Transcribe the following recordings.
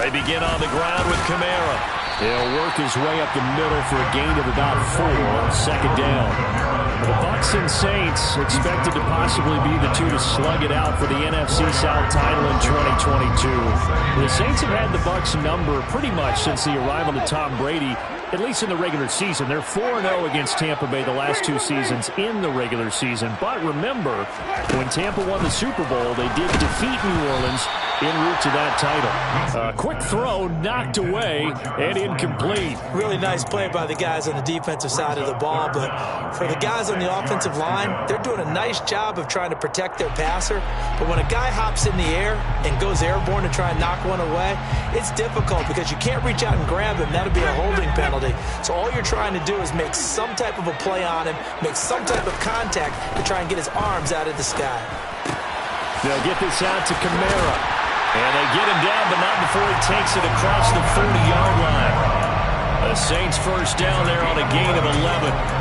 They begin on the ground with Kamara. He'll work his way up the middle for a gain of about 4 on second down. The Bucs and Saints expected to possibly be the two to slug it out for the NFC South title in 2022. The Saints have had the Bucs number pretty much since the arrival of Tom Brady, at least in the regular season. They're 4-0 against Tampa Bay the last 2 seasons in the regular season. But remember, when Tampa won the Super Bowl, they did defeat New Orleans en route to that title. Quick throw, knocked away, and incomplete. Really nice play by the guys on the defensive side of the ball, but for the guys on the offensive line, they're doing a nice job of trying to protect their passer. But when a guy hops in the air and goes airborne to try and knock one away, it's difficult because you can't reach out and grab him. That'll be a holding penalty. So all you're trying to do is make some type of a play on him, make some type of contact to try and get his arms out of the sky. They'll get this out to Kamara. And they get him down, but not before he takes it across the 40-yard line. The Saints first down there on a gain of 11.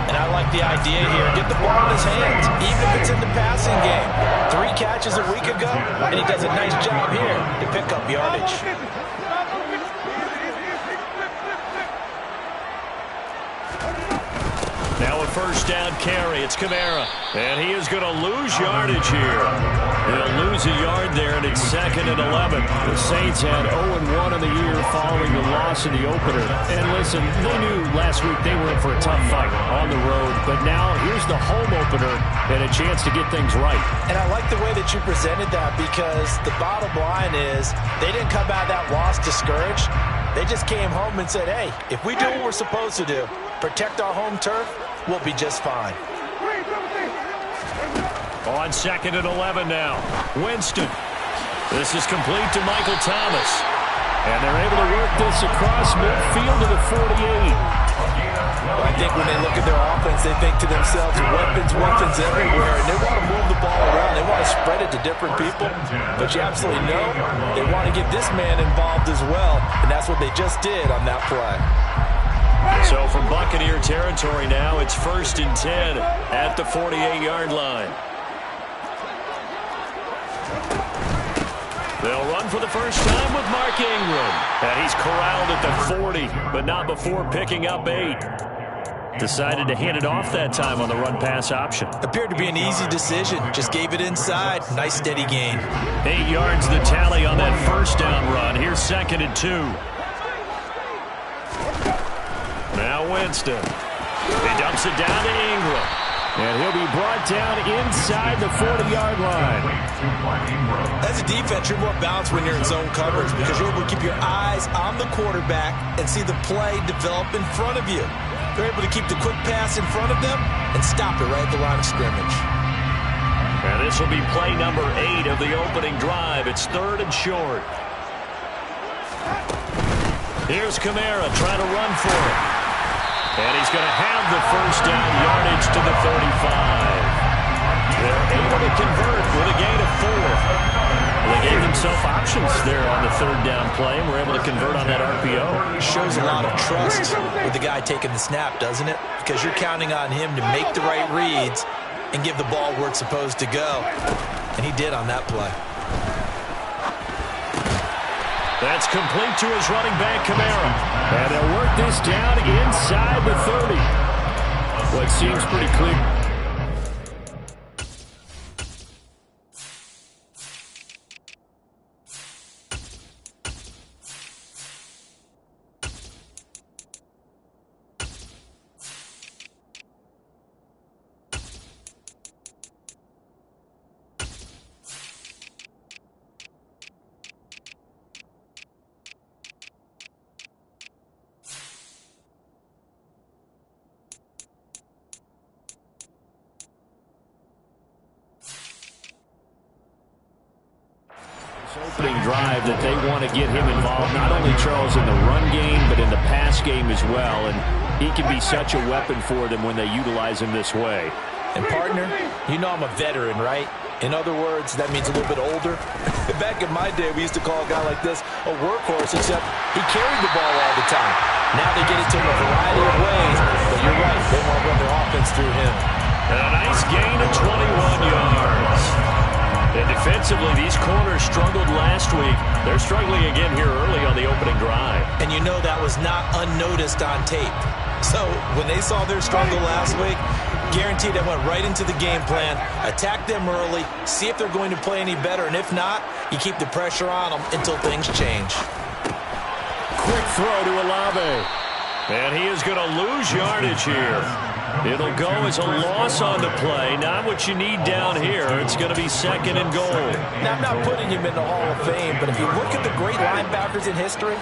And I like the idea here. Get the ball in his hands, even if it's in the passing game. 3 catches a week ago, and he does a nice job here to pick up yardage. Now a first down carry. It's Kamara. And he is going to lose yardage here. He'll lose a yard there, and it's 2nd and 11. The Saints had 0-1 in the year following the loss in the opener. And listen, they knew last week they were in for a tough fight on the road. But now here's the home opener and a chance to get things right. And I like the way that you presented that, because the bottom line is they didn't come out of that loss discouraged. They just came home and said, hey, if we do what we're supposed to do, protect our home turf, we'll be just fine. On 2nd and 11 now. Winston. This is complete to Michael Thomas. And they're able to work this across midfield to the 48. I think when they look at their offense, they think to themselves, weapons everywhere, and they want to move the ball around. They want to spread it to different people, but you absolutely know they want to get this man involved as well, and that's what they just did on that play. So from Buccaneer territory now, it's 1st and 10 at the 48-yard line. They'll run for the first time with Mark Ingram. And he's corralled at the 40, but not before picking up 8. Decided to hand it off that time on the run-pass option. Appeared to be an easy decision. Just gave it inside. Nice steady gain. 8 yards the tally on that first down run. Here's 2nd and 2. Now Winston. He dumps it down to Ingram. And he'll be brought down inside the 40-yard line. As a defense, you're more balanced when you're in zone coverage because you're able to keep your eyes on the quarterback and see the play develop in front of you. They're able to keep the quick pass in front of them and stop it right at the line of scrimmage. And this will be play number 8 of the opening drive. It's 3rd and short. Here's Kamara trying to run for it. And he's going to have the first down yardage to the 35. They're able to convert with a gain of 4. They gave themselves options there on the 3rd down play, and were able to convert on that RPO. Shows a lot of trust with the guy taking the snap, doesn't it? Because you're counting on him to make the right reads and give the ball where it's supposed to go. And he did on that play. That's complete to his running back, Kamara. And they'll work this down inside the 30. What seems pretty clear. Opening drive that they want to get him involved, not only Charles in the run game, but in the pass game as well. And he can be such a weapon for them when they utilize him this way. And partner, you know I'm a veteran, right? In other words, that means a little bit older. Back in my day, we used to call a guy like this a workhorse, except he carried the ball all the time. Now they get it to him a variety of ways, but you're right, they want to run their offense through him. And a nice gain of 21 yards. The defense Defensively, these corners struggled last week. They're struggling again here early on the opening drive. And you know that was not unnoticed on tape. So when they saw their struggle last week, guaranteed they went right into the game plan, attack them early, see if they're going to play any better, and if not, you keep the pressure on them until things change. Quick throw to Olave. And he is going to lose yardage here. It'll go as a loss on the play. Not what you need down here. It's going to be 2nd and goal. Now, I'm not putting him in the Hall of Fame, but if you look at the great linebackers in history,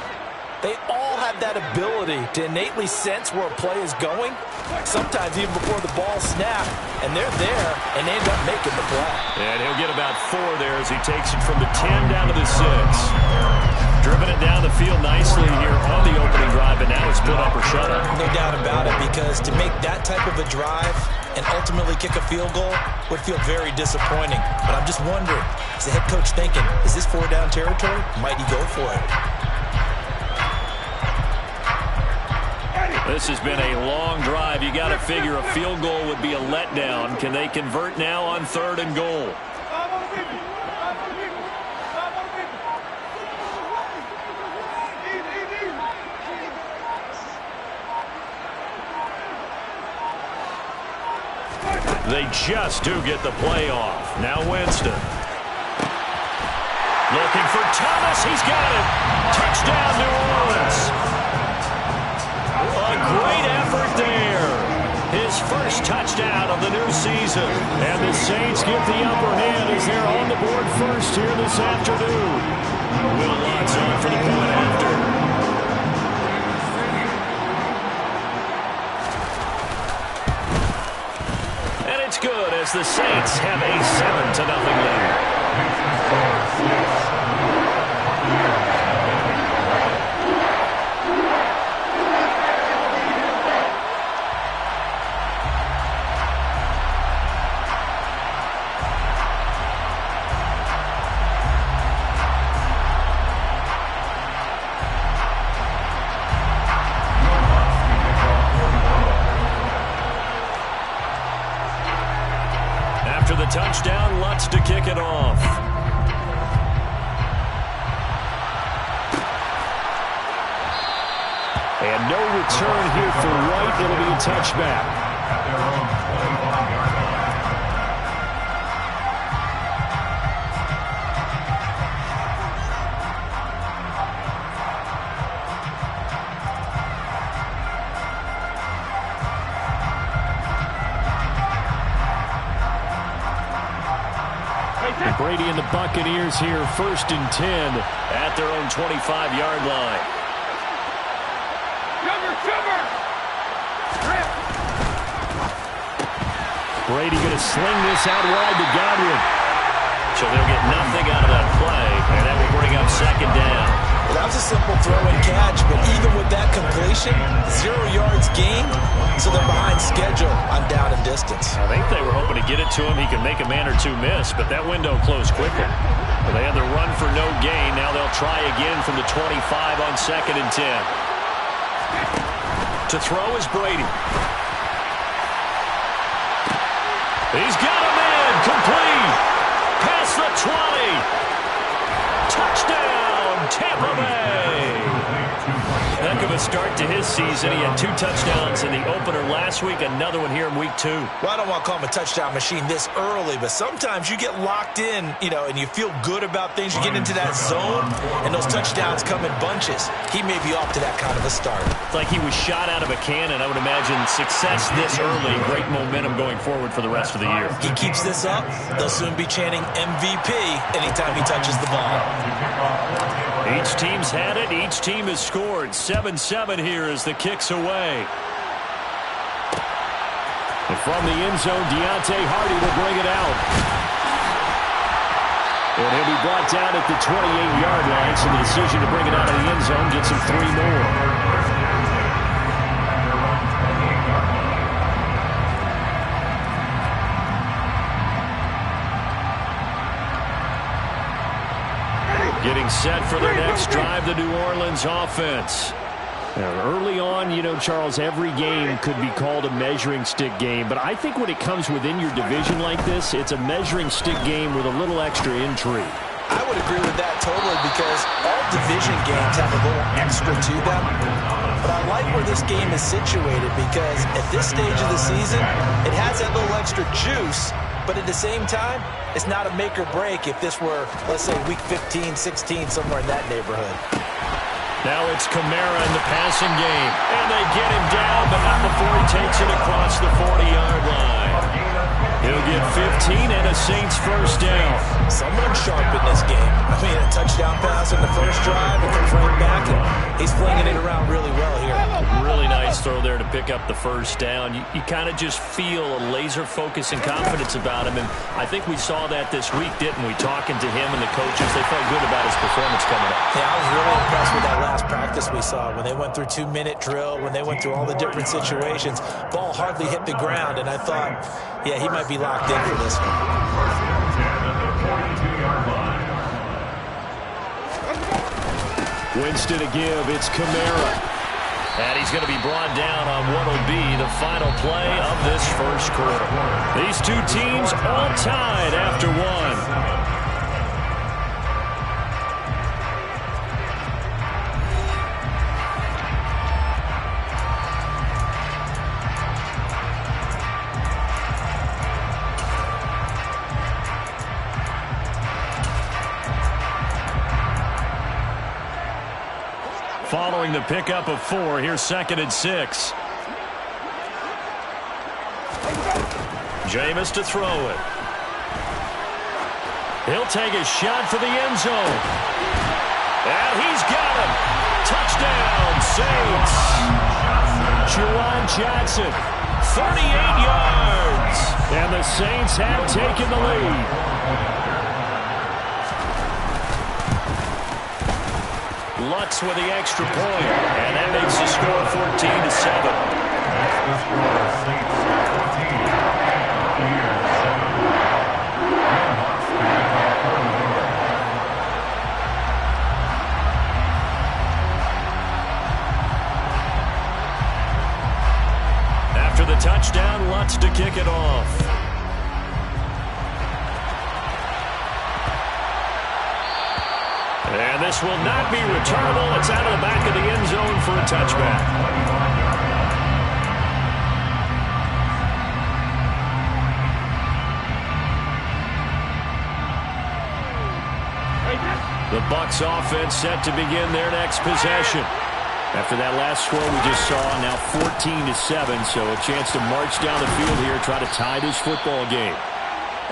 they all have that ability to innately sense where a play is going, sometimes even before the ball snaps, and they're there, and they end up making the play. And he'll get about 4 there as he takes it from the 10 down to the 6. Driven it down the field nicely here on the opening drive, and now it's put up or shut up. No doubt about it, because to make that type of a drive and ultimately kick a field goal would feel very disappointing. But I'm just wondering, is the head coach thinking, is this 4-down territory? Might he go for it? This has been a long drive. You got to figure a field goal would be a letdown. Can they convert now on 3rd and goal? They just do get the play off. Now Winston. Looking for Thomas. He's got it. Touchdown, New Orleans. A great effort there. His first touchdown of the new season. And the Saints get the upper hand as they're on the board first here this afternoon. Will Lutz on for the point after. It's good as the Saints have a 7-0 lead. After the touchdown, Lutz to kick it off. And no return here for White. It'll be a touchback. And Brady and the Buccaneers here, 1st and 10 at their own 25-yard line. Brady going to sling this out wide to Godwin. So they'll get nothing out of that play, and that will bring up 2nd down. Well, that was a simple throw and catch, but even with that completion, 0 yards gained, so they're behind schedule on down and distance. I think they were hoping to get it to him. He could make a man or two miss, but that window closed quickly. Well, they had the run for no gain. Now they'll try again from the 25 on 2nd and 10. To throw is Brady. He's got him in. Complete. Past the 20. Touchdown, Tampa Bay. Heck of a start to his season. He had 2 touchdowns in the opener last week, another one here in week 2. Well, I don't want to call him a touchdown machine this early, but sometimes you get locked in, and you feel good about things. You get into that zone, and those touchdowns come in bunches. He may be off to that kind of a start. It's like he was shot out of a cannon. I would imagine success this early, great momentum going forward for the rest of the year. He keeps this up, they'll soon be chanting MVP anytime he touches the ball. Each team's had it. Each team has scored. 7-7 here as the kick's away. And from the end zone, Deontay Hardy will bring it out. And he'll be brought down at the 28-yard line, so the decision to bring it out of the end zone gets him 3 more. Getting set for their next drive, the New Orleans offense. Early on, you know, Charles, every game could be called a measuring stick game. But I think when it comes within your division like this, it's a measuring stick game with a little extra intrigue. I would agree with that totally because all division games have a little extra to them. But I like where this game is situated because at this stage of the season, it has that little extra juice. But at the same time, it's not a make or break if this were, let's say, week 15, 16, somewhere in that neighborhood. Now it's Kamara in the passing game. And they get him down, but not before he takes it across the 40-yard line. He'll get 15 and a Saints first down. Someone sharp in this game. I mean, a touchdown pass in the first drive. It comes right back, and he's flinging it around really well here. Really nice throw there to pick up the first down. You kind of just feel a laser focus and confidence about him, and I think we saw that this week, didn't we? Talking to him and the coaches, they felt good about his performance coming up. Yeah, I was really impressed with that last practice we saw when they went through 2-minute drill, when they went through all the different situations. Ball hardly hit the ground, and I thought, yeah, he might be locked in for this one. Winston to give. It's Kamara. And he's going to be brought down on what will be the final play of this first quarter. These two teams all tied after one. Following the pickup of 4, here's 2nd and 6. Jameis to throw it. He'll take a shot for the end zone. And he's got him. Touchdown, Saints. Juwan Johnson. 38 yards. And the Saints have taken the lead. Lutz with the extra point, and that makes the score 14-7. After the touchdown, Lutz to kick it off. And this will not be returnable. It's out of the back of the end zone for a touchback. The Bucs offense set to begin their next possession. After that last score we just saw, now 14-7, so a chance to march down the field here, try to tie this football game.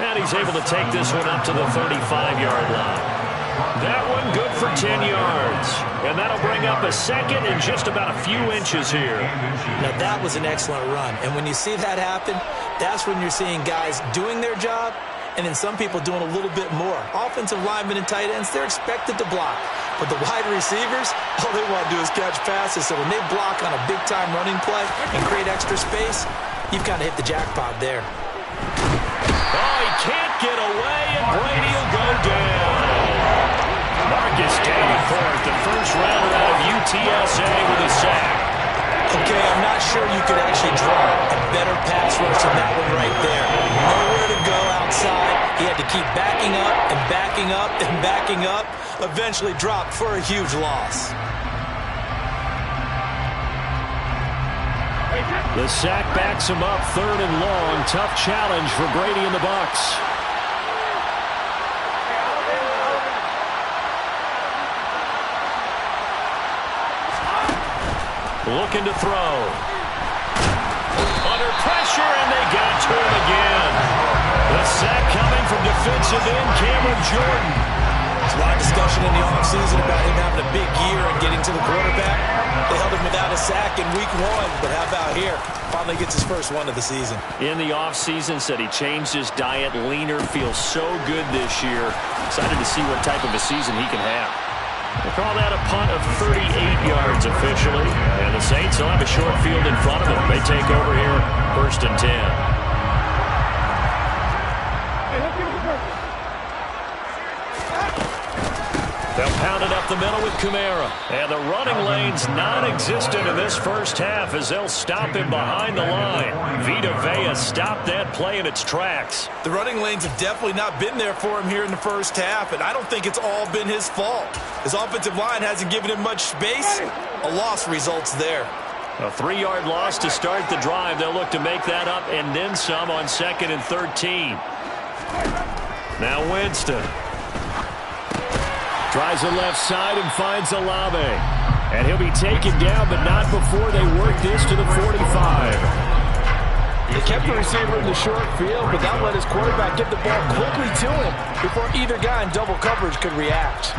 And he's able to take this one up to the 35-yard line. That one good for 10 yards. And that'll bring up a second and just about a few inches here. Now that was an excellent run. And when you see that happen, that's when you're seeing guys doing their job and then some people doing a little bit more. Offensive linemen and tight ends, they're expected to block. But the wide receivers, all they want to do is catch passes. So when they block on a big-time running play and create extra space, you've kind of hit the jackpot there. Oh, he can't get away, and Brady will go down. Marcus Davenport, the first rounder out of UTSA with a sack. Okay, I'm not sure you could actually draw a better pass rush than that one right there. Nowhere to go outside. He had to keep backing up and backing up and backing up. Eventually dropped for a huge loss. The sack backs him up, 3rd and long. Tough challenge for Brady and the Bucs. Looking to throw. Under pressure, and they got to him again. The sack coming from defensive end Cameron Jordan. There's a lot of discussion in the offseason about him having a big year and getting to the quarterback. They held him without a sack in week 1, but how about here? Finally gets his first one of the season. In the offseason, said he changed his diet, leaner, feels so good this year. Excited to see what type of a season he can have. We'll call that a punt of 38 yards officially. And the Saints will have a short field in front of them. They take over here, 1st and 10. They'll pound it up the middle with Kamara. And the running lane's non-existent in this first half as they'll stop him behind the line. Vita Vea stopped that play in its tracks. The running lanes have definitely not been there for him here in the first half, and I don't think it's all been his fault. His offensive line hasn't given him much space. A loss results there. A 3-yard loss to start the drive. They'll look to make that up and then some on 2nd and 13. Now Winston. Tries the left side and finds Olave. And he'll be taken down, but not before they work this to the 45. They kept the receiver in the short field, but that let his quarterback get the ball quickly to him before either guy in double coverage could react.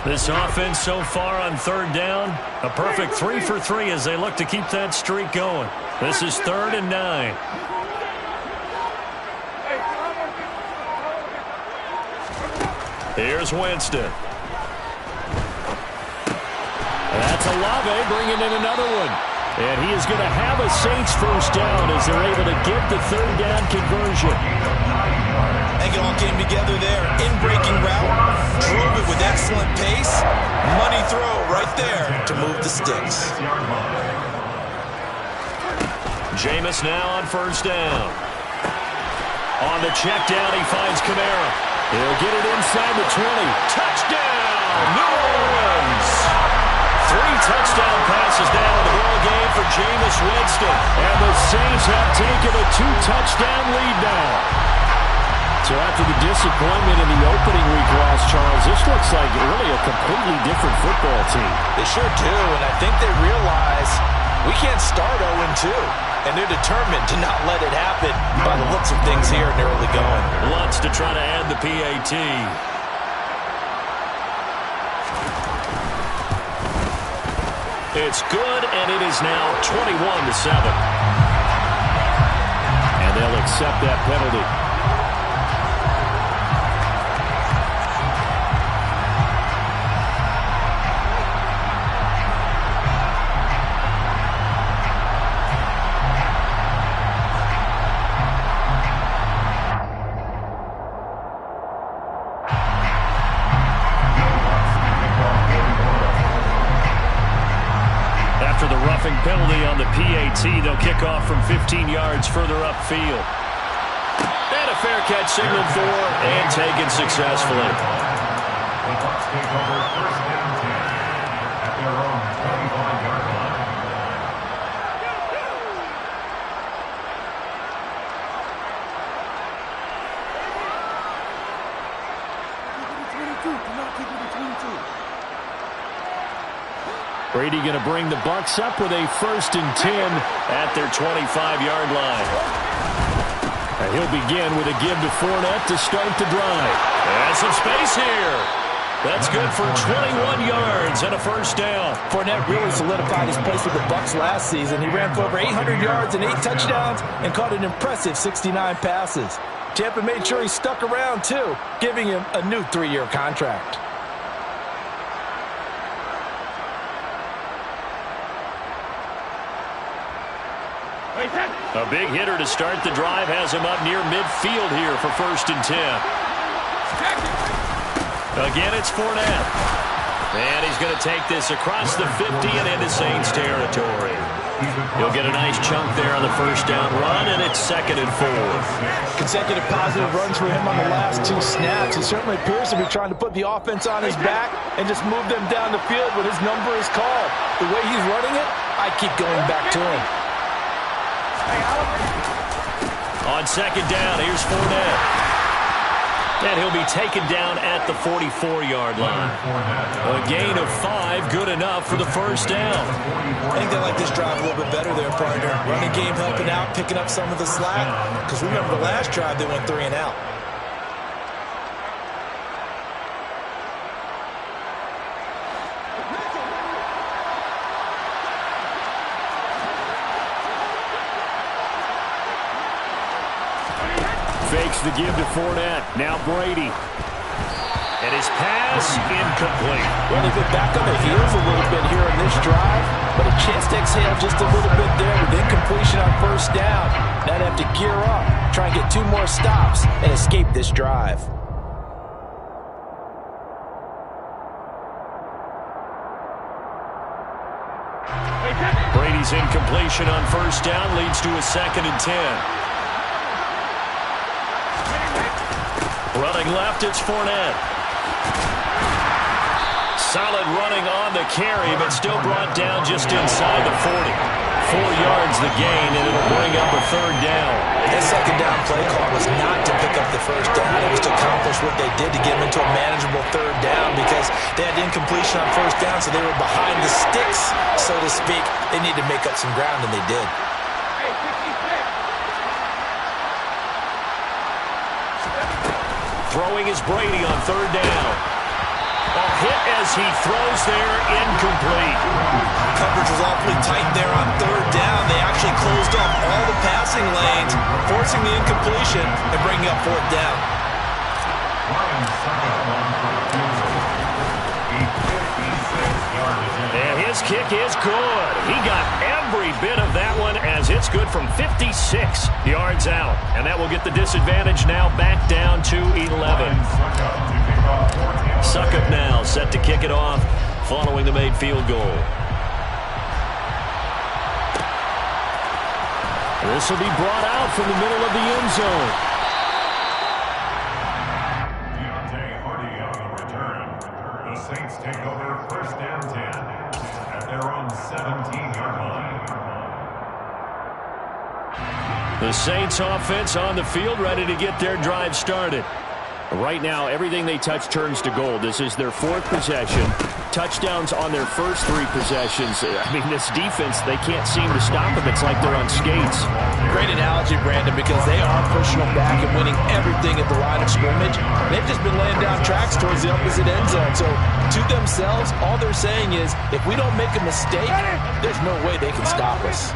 This offense so far on 3rd down, a perfect 3 for 3 as they look to keep that streak going. This is 3rd and 9. Here's Winston. That's Olave bringing in another one. And he is going to have a Saints first down as they're able to get the 3rd down conversion. I think it all came together there. In-breaking route, drove it with excellent pace. Money throw right there to move the sticks. Jameis now on 1st down. On the check down, he finds Kamara. He'll get it inside the 20. Touchdown, New Orleans! 3 touchdown passes down in the ball game for Jameis Winston. And the Saints have taken a 2-touchdown lead now. So after the disappointment in the opening week loss, Charles, this looks like really a completely different football team. They sure do, and I think they realize we can't start 0-2. And they're determined to not let it happen by the looks of things here in the early going. Wants to try to add the PAT. It's good, and it is now 21-7. And they'll accept that penalty. After the roughing penalty on the PAT, they'll kick off from 15 yards further upfield. And a fair catch signaled for and taken successfully. Brady going to bring the Bucs up with a 1st and 10 at their 25-yard line. And he'll begin with a give to Fournette to start the drive. And some space here. That's good for 21 yards and a 1st down. Fournette really solidified his place with the Bucs last season. He ran for over 800 yards and 8 touchdowns and caught an impressive 69 passes. Tampa made sure he stuck around, too, giving him a new 3-year contract. A big hitter to start the drive has him up near midfield here for 1st and 10. Again, it's Fournette. And he's going to take this across the 50 and into Saints territory. He'll get a nice chunk there on the 1st down run, and it's 2nd and 4. Consecutive positive runs for him on the last 2 snaps. He certainly appears to be trying to put the offense on his back and just move them down the field when his number is called. The way he's running it, I keep going back to him. On 2nd down, here's Fournette. And he'll be taken down at the 44-yard line. A gain of 5, good enough for the 1st down. I think they like this drive a little bit better there, partner. Running game helping out, picking up some of the slack. Because remember, the last drive they went 3 and out. Fakes the give to Fournette. Now Brady. And his pass incomplete. Well, they've been back on the heels a little bit here in this drive. but a chance to exhale just a little bit there with incompletion on first down. Now they have to gear up, try and get 2 more stops, and escape this drive. Brady's incompletion on first down leads to a 2nd and 10. Running left, it's Fournette. Solid running on the carry, but still brought down just inside the 40. 4 yards the gain, and it'll bring up a 3rd down. That 2nd down play call was not to pick up the first down. It was to accomplish what they did to get them into a manageable 3rd down because they had incompletion on first down, so they were behind the sticks, so to speak. They needed to make up some ground, and they did. Throwing is Brady on 3rd down. A hit as he throws there, incomplete. Coverage was awfully tight there on 3rd down. They actually closed off all the passing lanes, forcing the incompletion and bringing up 4th down. And his kick is good. He got every bit of that one as it's good from 56 yards out. And that will get the disadvantage now back down to 11. Suckup now set to kick it off following the made field goal. This will be brought out from the middle of the end zone. On the return. The Saints take over 1st and 10 at their own 17-yard line. The Saints offense on the field ready to get their drive started. Right now, everything they touch turns to gold. This is their 4th possession. Touchdowns on their first 3 possessions. I mean, this defense, they can't seem to stop them. It's like they're on skates. Great analogy, Brandon, because they are pushing them back and winning everything at the line of scrimmage. They've just been laying down tracks towards the opposite end zone. So, to themselves, all they're saying is, if we don't make a mistake, there's no way they can stop us.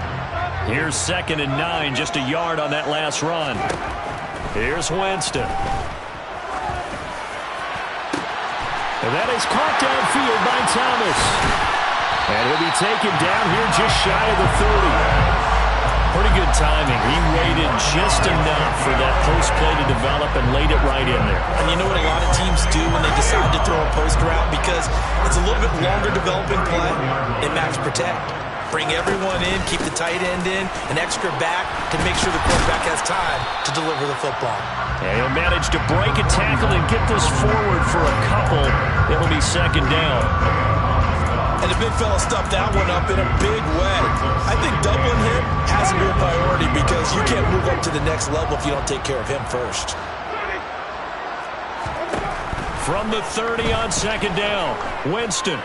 Here's 2nd and 9, just a yard on that last run. Here's Winston. And that is caught downfield by Thomas. And he'll be taken down here just shy of the 30. Pretty good timing. He waited just enough for that post play to develop and laid it right in there. And you know what a lot of teams do when they decide to throw a post route? Because it's a little bit longer developing play. They max protect. Bring everyone in, keep the tight end in, an extra back to make sure the quarterback has time to deliver the football. And he'll manage to break a tackle and get this forward for a couple. It'll be 2nd down. And the big fella stuffed that one up in a big way. I think doubling him has to be a priority because you can't move up to the next level if you don't take care of him first. From the 30 on 2nd down, Winston.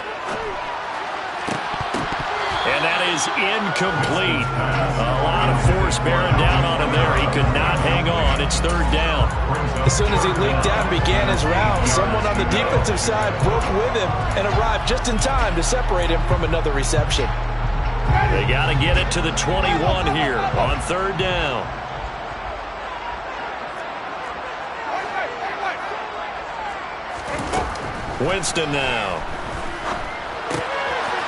And that is incomplete. A lot of force bearing down on him there. He could not hang on. It's 3rd down. As soon as he leaked out and began his route, someone on the defensive side broke with him and arrived just in time to separate him from another reception. They got to get it to the 21 here on 3rd down. Winston now.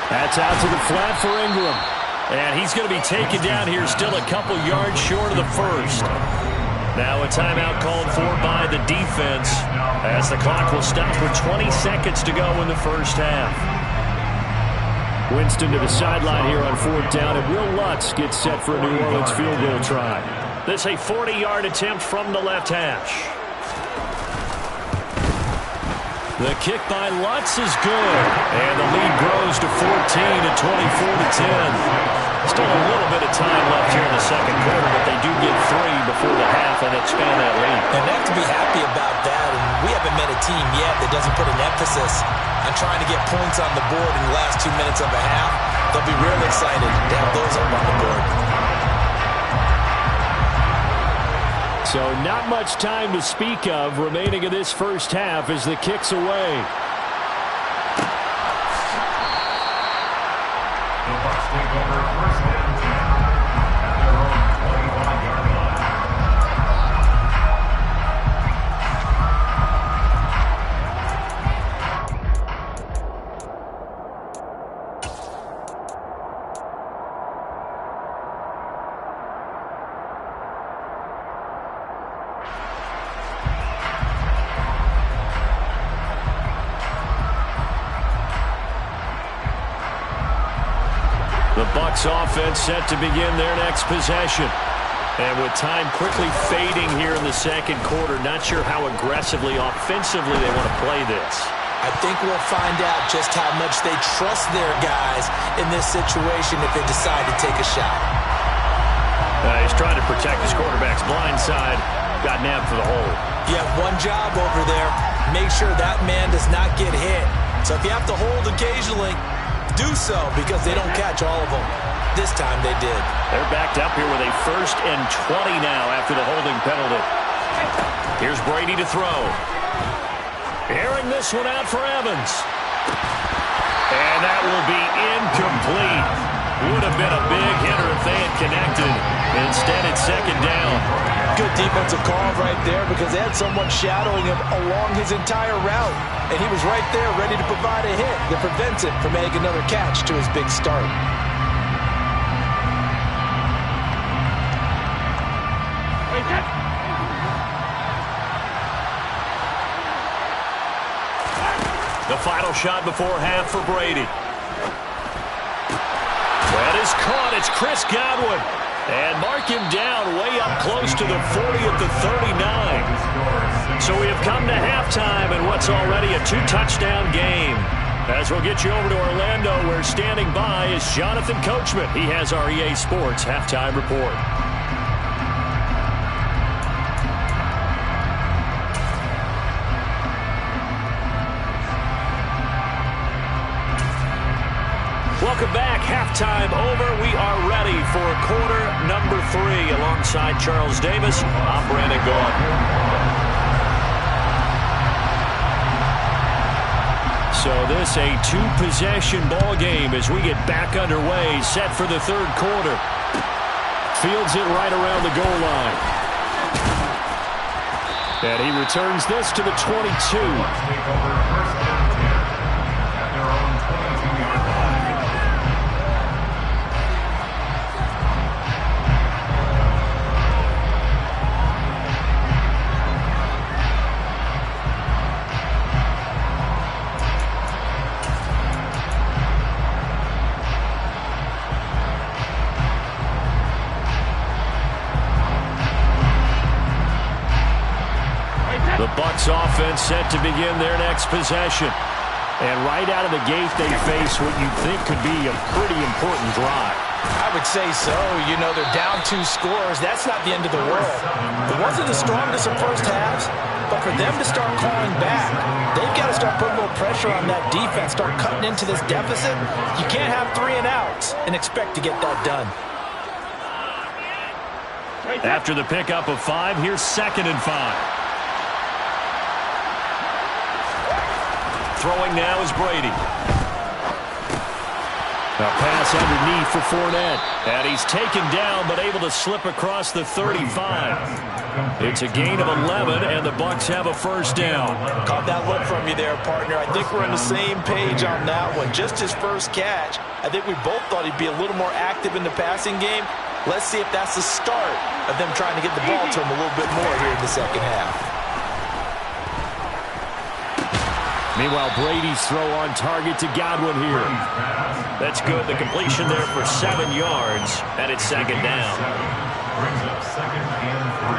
That's out to the flat for Ingram. And he's going to be taken down here still a couple yards short of the 1st. Now a timeout called for by the defense as the clock will stop with 20 seconds to go in the 1st half. Winston to the sideline here on 4th down, and Will Lutz gets set for a New Orleans field goal try. This a 40-yard attempt from the left hash. The kick by Lutz is good. And the lead grows to 14 at 24-10. Still a little bit of time left here in the 2nd quarter, but they do get 3 before the half and expand that lead. And they have to be happy about that. And we haven't met a team yet that doesn't put an emphasis on trying to get points on the board in the last 2 minutes of a half. They'll be real excited to have those up on the board. So not much time to speak of remaining in this 1st half as the kick's away. The Bucs take over 1st and 10 at their own 25-yard line. The Bucs offense set to begin their next possession. And with time quickly fading here in the second quarter, not sure how aggressively, offensively they want to play this. I think we'll find out just how much they trust their guys in this situation if they decide to take a shot. He's trying to protect his quarterback's blind side. Got nabbed for the hole. You have one job over there. Make sure that man does not get hit. So if you have to hold occasionally, do so, because they don't catch all of them. This time they did. They're backed up here with a 1st and 20 now after the holding penalty. Here's Brady to throw. Airing this one out for Evans. And that will be incomplete. Would have been a big hitter if they had connected. Instead, it's 2nd down. Good defensive call right there, because they had someone shadowing him along his entire route. And he was right there ready to provide a hit that prevents him from making another catch to his big start. The final shot before half for Brady. That is caught. It's Chris Godwin. And mark him down way up close to the 40 at the 39. So we have come to halftime in what's already a 2-touchdown game. As we'll get you over to Orlando, where standing by is Jonathan Coachman. He has our EA Sports halftime report. Welcome back. Halftime over. We are ready for quarter number 3. Alongside Charles Davis, I'm Brandon Gaudin. So this a 2-possession ball game as we get back underway, set for the 3rd quarter. Fields it right around the goal line. And he returns this to the 22. The Bucs offense set to begin their next possession. And right out of the gate, they face what you think could be a pretty important drive. I would say so. You know, they're down 2 scores. That's not the end of the world. It wasn't the strongest of first halves, but for them to start clawing back, they've got to start putting a little pressure on that defense, start cutting into this deficit. You can't have 3 and outs and expect to get that done. After the pickup of 5, here's 2nd and 5. Throwing now is Brady. A pass underneath for Fournette. And he's taken down, but able to slip across the 35. It's a gain of 11, and the Bucs have a 1st down. Caught that look from you there, partner. I think we're on the same page on that one. Just his first catch. I think we both thought he'd be a little more active in the passing game. Let's see if that's the start of them trying to get the ball to him a little bit more here in the second half. Meanwhile, Brady's throw on target to Godwin here. That's good. The completion there for 7 yards, and it's 2nd down. Brings up 2nd and 3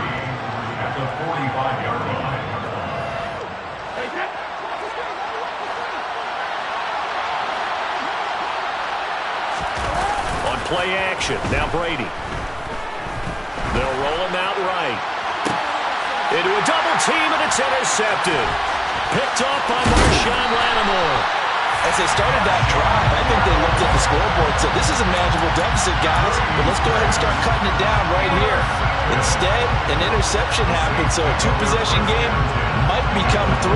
at the 45-yard line. On play action, now Brady. They'll roll him out right. Into a double team, and it's intercepted. Picked up by Marshawn Lattimore. As they started that drive, I think they looked at the scoreboard and said, this is a manageable deficit, guys, but let's go ahead and start cutting it down right here. Instead, an interception happened, so a 2-possession game might become 3.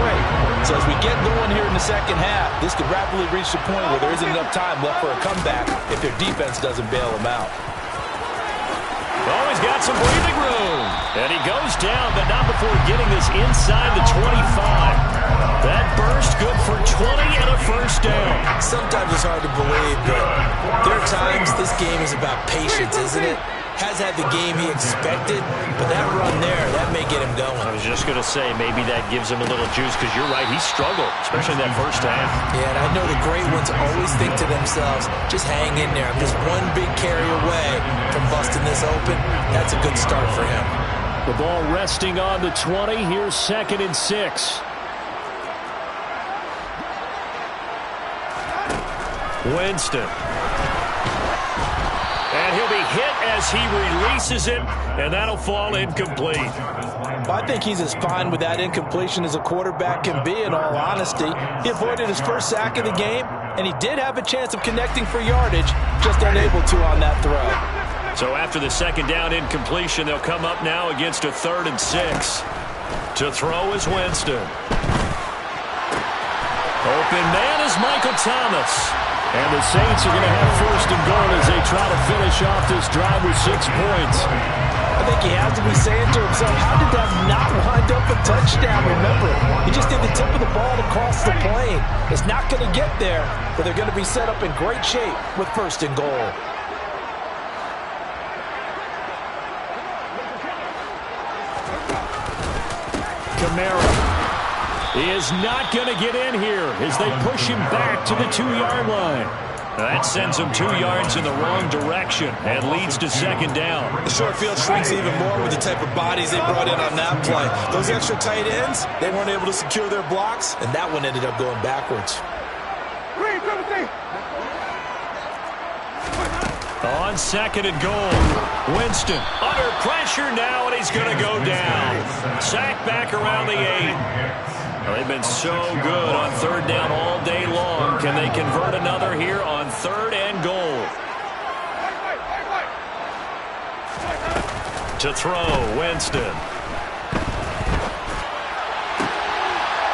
So as we get going here in the second half, this could rapidly reach the point where there isn't enough time left for a comeback if their defense doesn't bail them out. Oh, he's got some breathing room. And he goes down, but not before getting this inside the 25. That burst good for 20 and a 1st down. Sometimes it's hard to believe, but there are times this game is about patience, isn't it? has had the game he expected, but that run there, that may get him going. I was just going to say, maybe that gives him a little juice, because you're right, he struggled, especially in that first half. Yeah, and I know the great ones always think to themselves, just hang in there. I'm just one big carry away from busting this open. That's a good start for him. The ball resting on the 20. Here's 2nd and 6. Winston. And he'll be hit as he releases it, and that'll fall incomplete. Well, I think he's as fine with that incompletion as a quarterback can be, in all honesty. He avoided his first sack of the game, and he did have a chance of connecting for yardage, just unable to on that throw. So after the 2nd down incompletion, they'll come up now against a 3rd and 6. To throw is Winston. Open man is Michael Thomas. And the Saints are going to have 1st and goal as they try to finish off this drive with 6 points. I think he has to be saying to himself, how did that not wind up a touchdown? Remember, he just did the tip of the ball across the plane. It's not going to get there, but they're going to be set up in great shape with 1st and goal. Kamara. He is not going to get in here as they push him back to the 2-yard line. That sends him 2 yards in the wrong direction and leads to 2nd down. The short field shrinks even more with the type of bodies they brought in on that play. Those extra tight ends, they weren't able to secure their blocks, and that one ended up going backwards. On 2nd and goal, Winston under pressure now, and he's going to go down. Sacked back around the 8. Well, they've been so good on 3rd down all day long. Can they convert another here on 3rd and goal? To throw, Winston.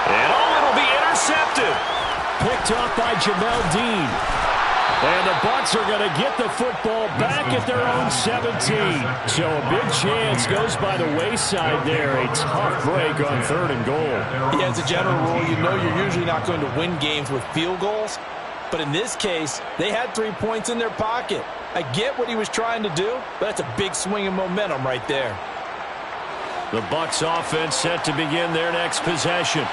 And it'll be intercepted. Picked off by Jamel Dean. And the Bucs are going to get the football back at their own 17. So a big chance goes by the wayside there. A tough break on 3rd and goal. Yeah, as a general rule, you know you're usually not going to win games with field goals. But in this case, they had 3 points in their pocket. I get what he was trying to do, but that's a big swing of momentum right there. The Bucs offense set to begin their next possession.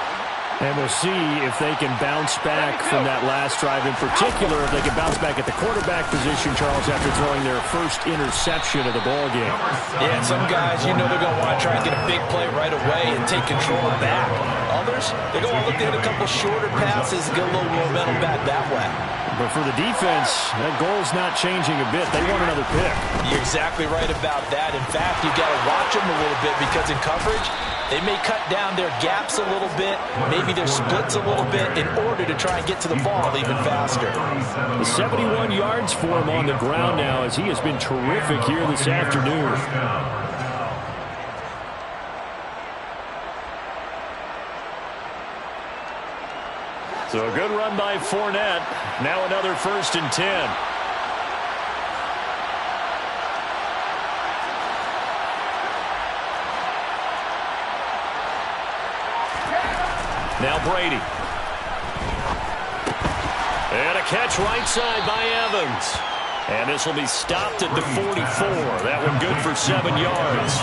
And we'll see if they can bounce back from that last drive. In particular, if they can bounce back at the quarterback position, Charles, after throwing their first interception of the ballgame. Yeah, and some guys, you know they're going to want to try and get a big play right away and take control back. Others, they're going to look to hit a couple shorter passes and get a little momentum back that way. But for the defense, that goal's not changing a bit. They want another pick. You're exactly right about that. In fact, you've got to watch them a little bit because in coverage, they may cut down their gaps a little bit, maybe their splits a little bit in order to try and get to the ball even faster. 71 yards for him on the ground now as he has been terrific here this afternoon. So a good run by Fournette. Now another 1st and 10. Now Brady. And a catch right side by Evans. And this will be stopped at the 44. That one good for 7 yards.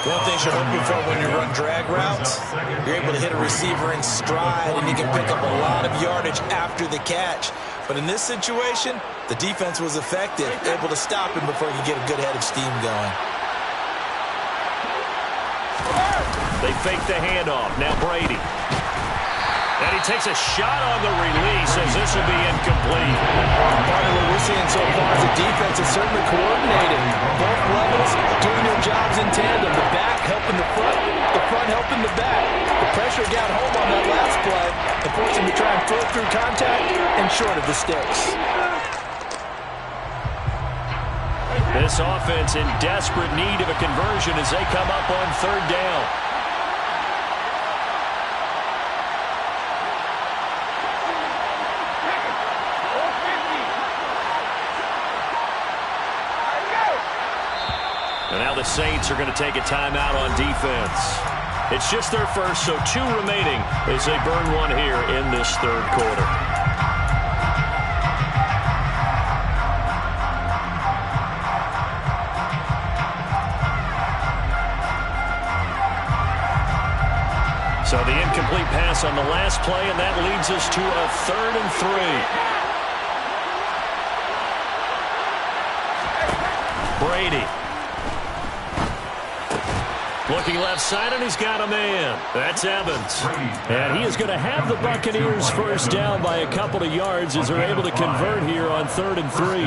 One thing you're hoping for when you run drag routes, you're able to hit a receiver in stride and you can pick up a lot of yardage after the catch. But in this situation, the defense was effective, able to stop him before he could get a good head of steam going. They fake the handoff. Now Brady. And he takes a shot on the release as this will be incomplete. Part of what we're seeing so far is the defense is certainly coordinated. Both levels doing their jobs in tandem. The back helping the front helping the back. The pressure got home on that last play and forced him to try and throw through contact and short of the sticks. This offense in desperate need of a conversion as they come up on 3rd down. And now the Saints are going to take a timeout on defense. It's just their first, so 2 remaining as they burn one here in this 3rd quarter. incomplete pass on the last play, and that leads us to a 3rd and 3. Brady. Looking left side, and he's got a man. That's Evans. And he is going to have the Buccaneers first down by a couple of yards as they're able to convert here on 3rd and 3.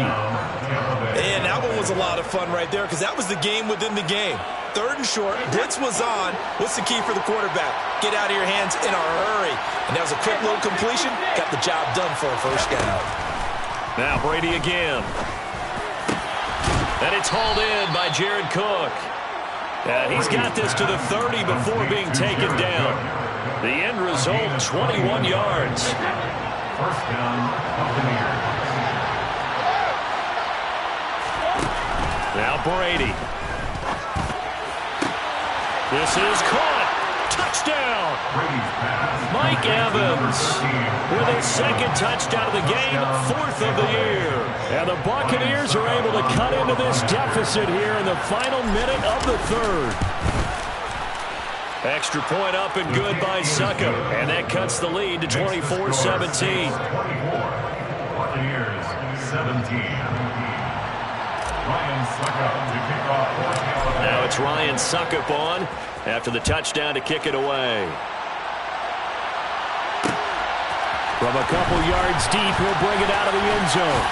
And that one was a lot of fun right there because that was the game within the game. 3rd and short, blitz was on. What's the key for the quarterback? Get out of your hands in a hurry. And that was a quick little completion. Got the job done for a first down. Now Brady again. And it's hauled in by Jared Cook. He's got this to the 30 before being taken down. The end result, 21 yards. First down, Buccaneers. Now Brady. This is caught. Touchdown. Mike Evans with his 2nd touchdown of the game, 4th of the year. And the Buccaneers are able to cut into this deficit here in the final minute of the 3rd. Extra point up and good by Succop. And that cuts the lead to 24-17. Buccaneers 17. Ryan Succop to kick off. Now it's Ryan Succop on after the touchdown to kick it away. From a couple yards deep, he'll bring it out of the end zone.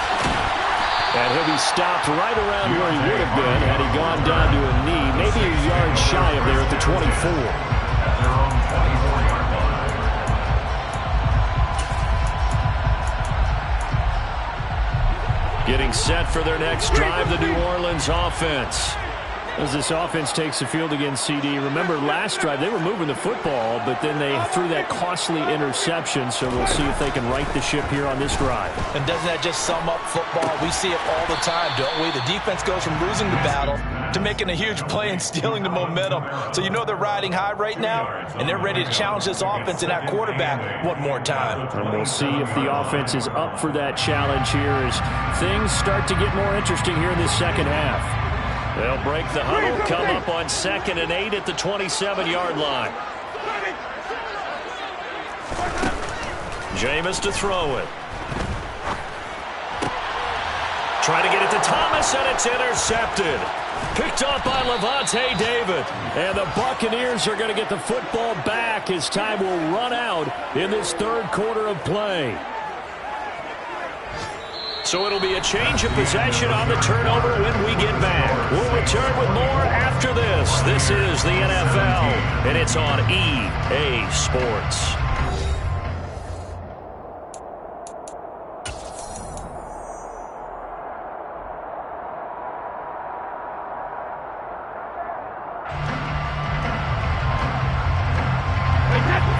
And he'll be stopped right around where he would have been had he gone down to a knee, maybe a yard shy of there at the 24. At their own 24-yard line. Getting set for their next drive, the New Orleans offense. As this offense takes the field against CD, remember last drive they were moving the football, but then they threw that costly interception, so we'll see if they can right the ship here on this drive. And doesn't that just sum up football? We see it all the time, don't we? The defense goes from losing the battle to making a huge play and stealing the momentum. So you know they're riding high right now, and they're ready to challenge this offense and that quarterback one more time. And we'll see if the offense is up for that challenge here as things start to get more interesting here in this second half. They'll break the huddle, come up on 2nd and 8 at the 27-yard line. Jameis to throw it. Try to get it to Thomas, and it's intercepted. Picked off by Levante David. And the Buccaneers are going to get the football back as time will run out in this 3rd quarter of play. So it'll be a change of possession on the turnover when we get back. We'll return with more after this. This is the NFL, and it's on EA Sports.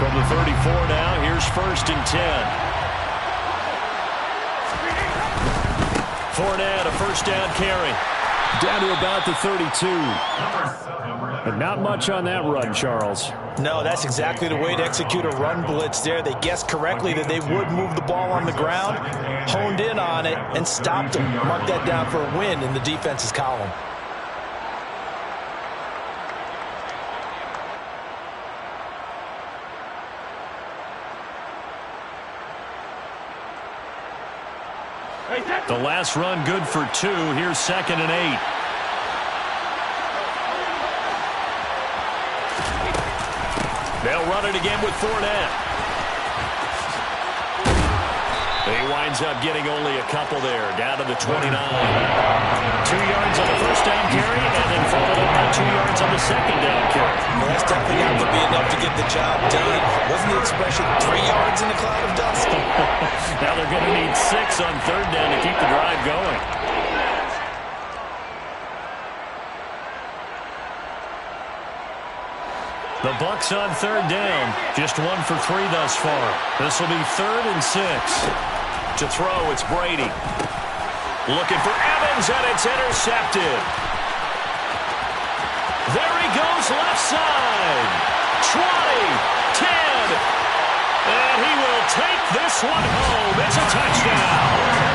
From the 34 now, here's 1st and 10. Fournette, a first down carry. Down to about the 32. But not much on that run, Charles. No, that's exactly the way to execute a run blitz there. They guessed correctly that they would move the ball on the ground, honed in on it, and stopped them. Mark that down for a win in the defense's column. The last run good for 2. Here's 2nd and 8. They'll run it again with Fournette. He winds up getting only a couple there, down to the 29. 2 yards on the first down carry, and then followed up by 2 yards on the second down carry. Well, that's definitely not to be enough to get the job done. Wasn't the expression 3 yards in a cloud of dust? Now they're going to need 6 on 3rd down to keep the drive going. The Bucs on 3rd down, just 1 for 3 thus far. This will be 3rd and 6. To throw, it's Brady. Looking for Evans, and it's intercepted. There he goes, left side. 20, 10, and he will take this one home. It's a touchdown.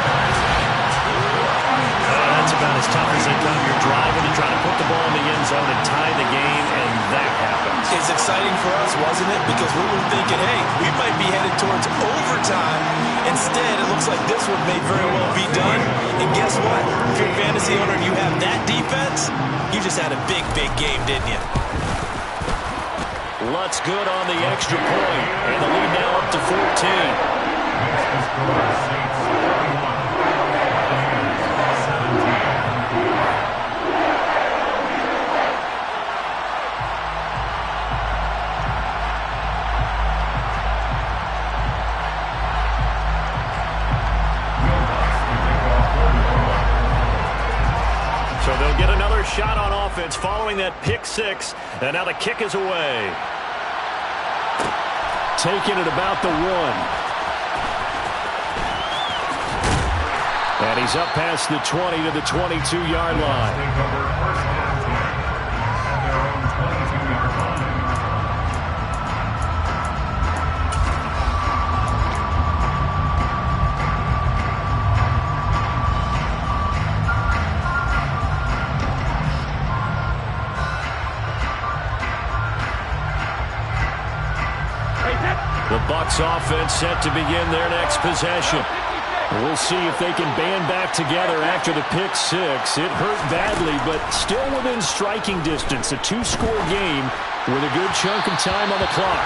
That's about as tough as they come. You're driving to try to put the ball in the end zone and tie the game, and that happens. It's exciting for us, wasn't it? Because we were thinking, hey, we might be headed towards overtime. Instead, it looks like this one may very well be done. And guess what? If you're a fantasy owner and you have that defense, you just had a big, big game, didn't you? Lutz good on the extra point. And the lead now up to 14. The score is Saints 31. Buccaneers 17. So they'll get another shot on offense following that pick six. And now the kick is away. Taking it about the 1. And he's up past the 20 to the 22-yard line. Take over first and 10 at their own 22-yard line. The Bucs offense set to begin their next possession. We'll see if they can band back together after the pick six. It hurt badly, but still within striking distance. A 2-score game with a good chunk of time on the clock.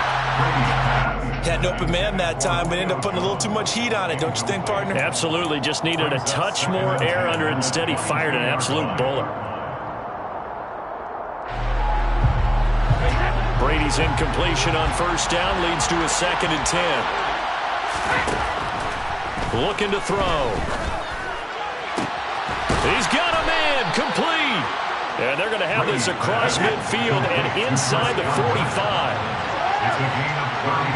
Had an open man that time, but ended up putting a little too much heat on it, don't you think, partner? Absolutely. Just needed a touch more air under it. Instead, he fired an absolute bullet. Brady's incompletion on first down leads to a 2nd and 10. Looking to throw. He's got a man complete. And they're going to have this across midfield and inside the 45. It's a gain of 35.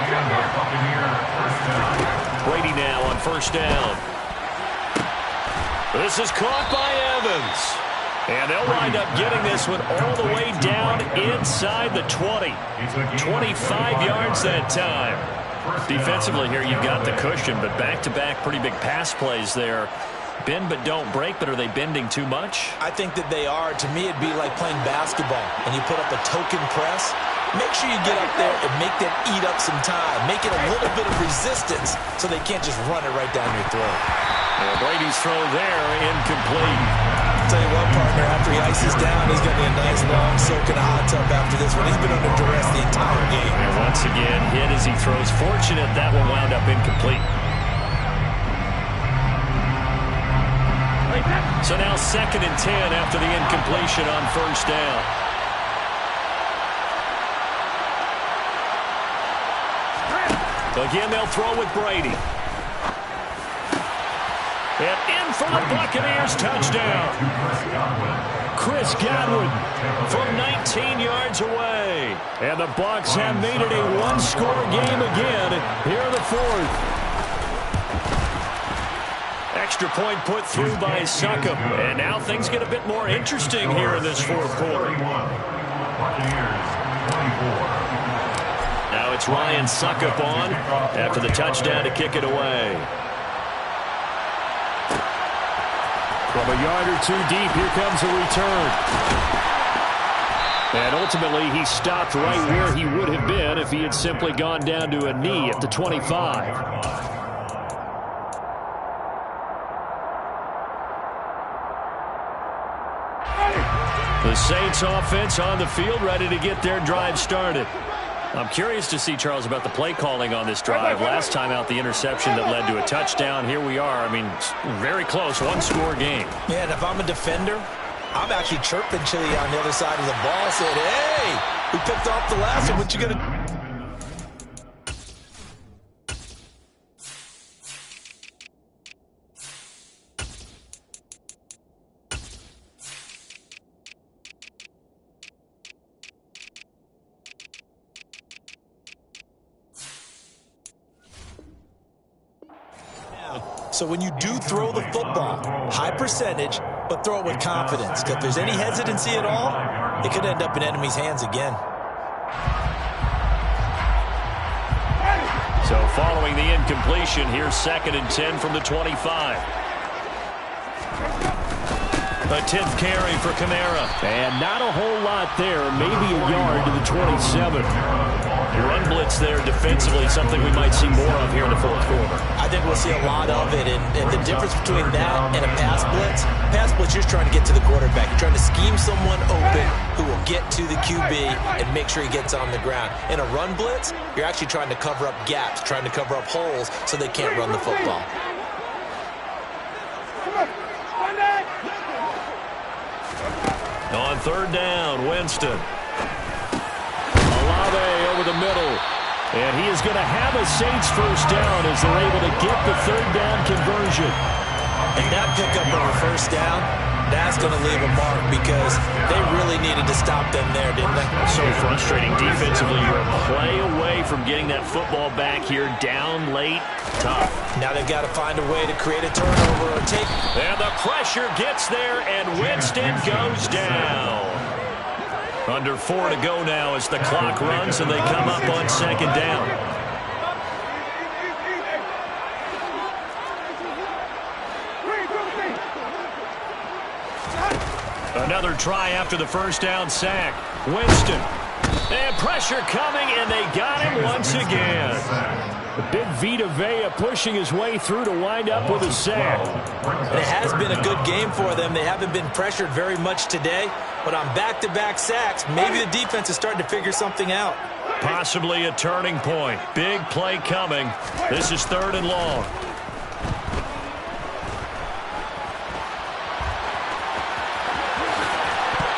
And the Buccaneer first down. Brady now on first down. This is caught by Evans. And they'll wind up getting this one all the way down inside the 20. 25 yards that time. Defensively here, you've got the cushion, but back-to-back pretty big pass plays there. Bend but don't break, but are they bending too much? I think that they are. To me, it'd be like playing basketball, and you put up a token press. Make sure you get up there and make them eat up some time. Make it a little bit of resistance so they can't just run it right down your throat. Well, Brady's throw there, incomplete. I'll tell you what, partner, after he ices down, he's going to be a nice long soak in a hot tub after this one. He's been under duress the entire game. And once again, hit as he throws. Fortunate that one wound up incomplete. So now 2nd and 10 after the incompletion on first down. Again, they'll throw with Brady. And in for the Buccaneers, touchdown. Chris Godwin from 19 yards away. And the Bucs have made it a 1-score game again here in the 4th. Extra point put through by Succop. And now things get a bit more interesting here in this 4th quarter. Now it's Ryan Succop on after the touchdown to kick it away. From a yard or two deep, here comes a return. And ultimately, he stopped right where he would have been if he had simply gone down to a knee at the 25. The Saints offense on the field, ready to get their drive started. I'm curious to see, Charles, about the play calling on this drive. Last time out, the interception that led to a touchdown. Here we are. I mean, very close, 1-score game. Yeah, and if I'm a defender, I'm actually chirping Chili on the other side of the ball, saying, hey, we picked off the last one. What you going to... So when you do throw the football, high percentage, but throw it with confidence. Because if there's any hesitancy at all, it could end up in enemy's hands again. So following the incompletion, here's 2nd and 10 from the 25. A 10th carry for Kamara. And not a whole lot there. Maybe a yard to the 27. Run blitz there defensively, something we might see more of here in the fourth quarter. I think we'll see a lot of it, and the difference between that and a pass blitz, you're just trying to get to the quarterback. You're trying to scheme someone open who will get to the QB and make sure he gets on the ground. In a run blitz, you're actually trying to cover up gaps, trying to cover up holes so they can't run the football. On third down, Winston. Olave over the middle. And he is going to have a Saints first down as they're able to get the third down conversion. And that pickup of a first down, that's going to leave a mark because they really needed to stop them there, didn't they? So frustrating defensively. You're a play away from getting that football back here down late. Tough. Now they've got to find a way to create a turnover or take. And the pressure gets there, and Winston goes down. Under 4 to go now as the clock runs and they come up on second down. Another try after the first down sack. Winston. And pressure coming, and they got him once again. The big Vita Vea pushing his way through to wind up with a sack. And it has been a good game for them. They haven't been pressured very much today, but on back-to-back sacks, maybe the defense is starting to figure something out. Possibly a turning point. Big play coming. This is third and long.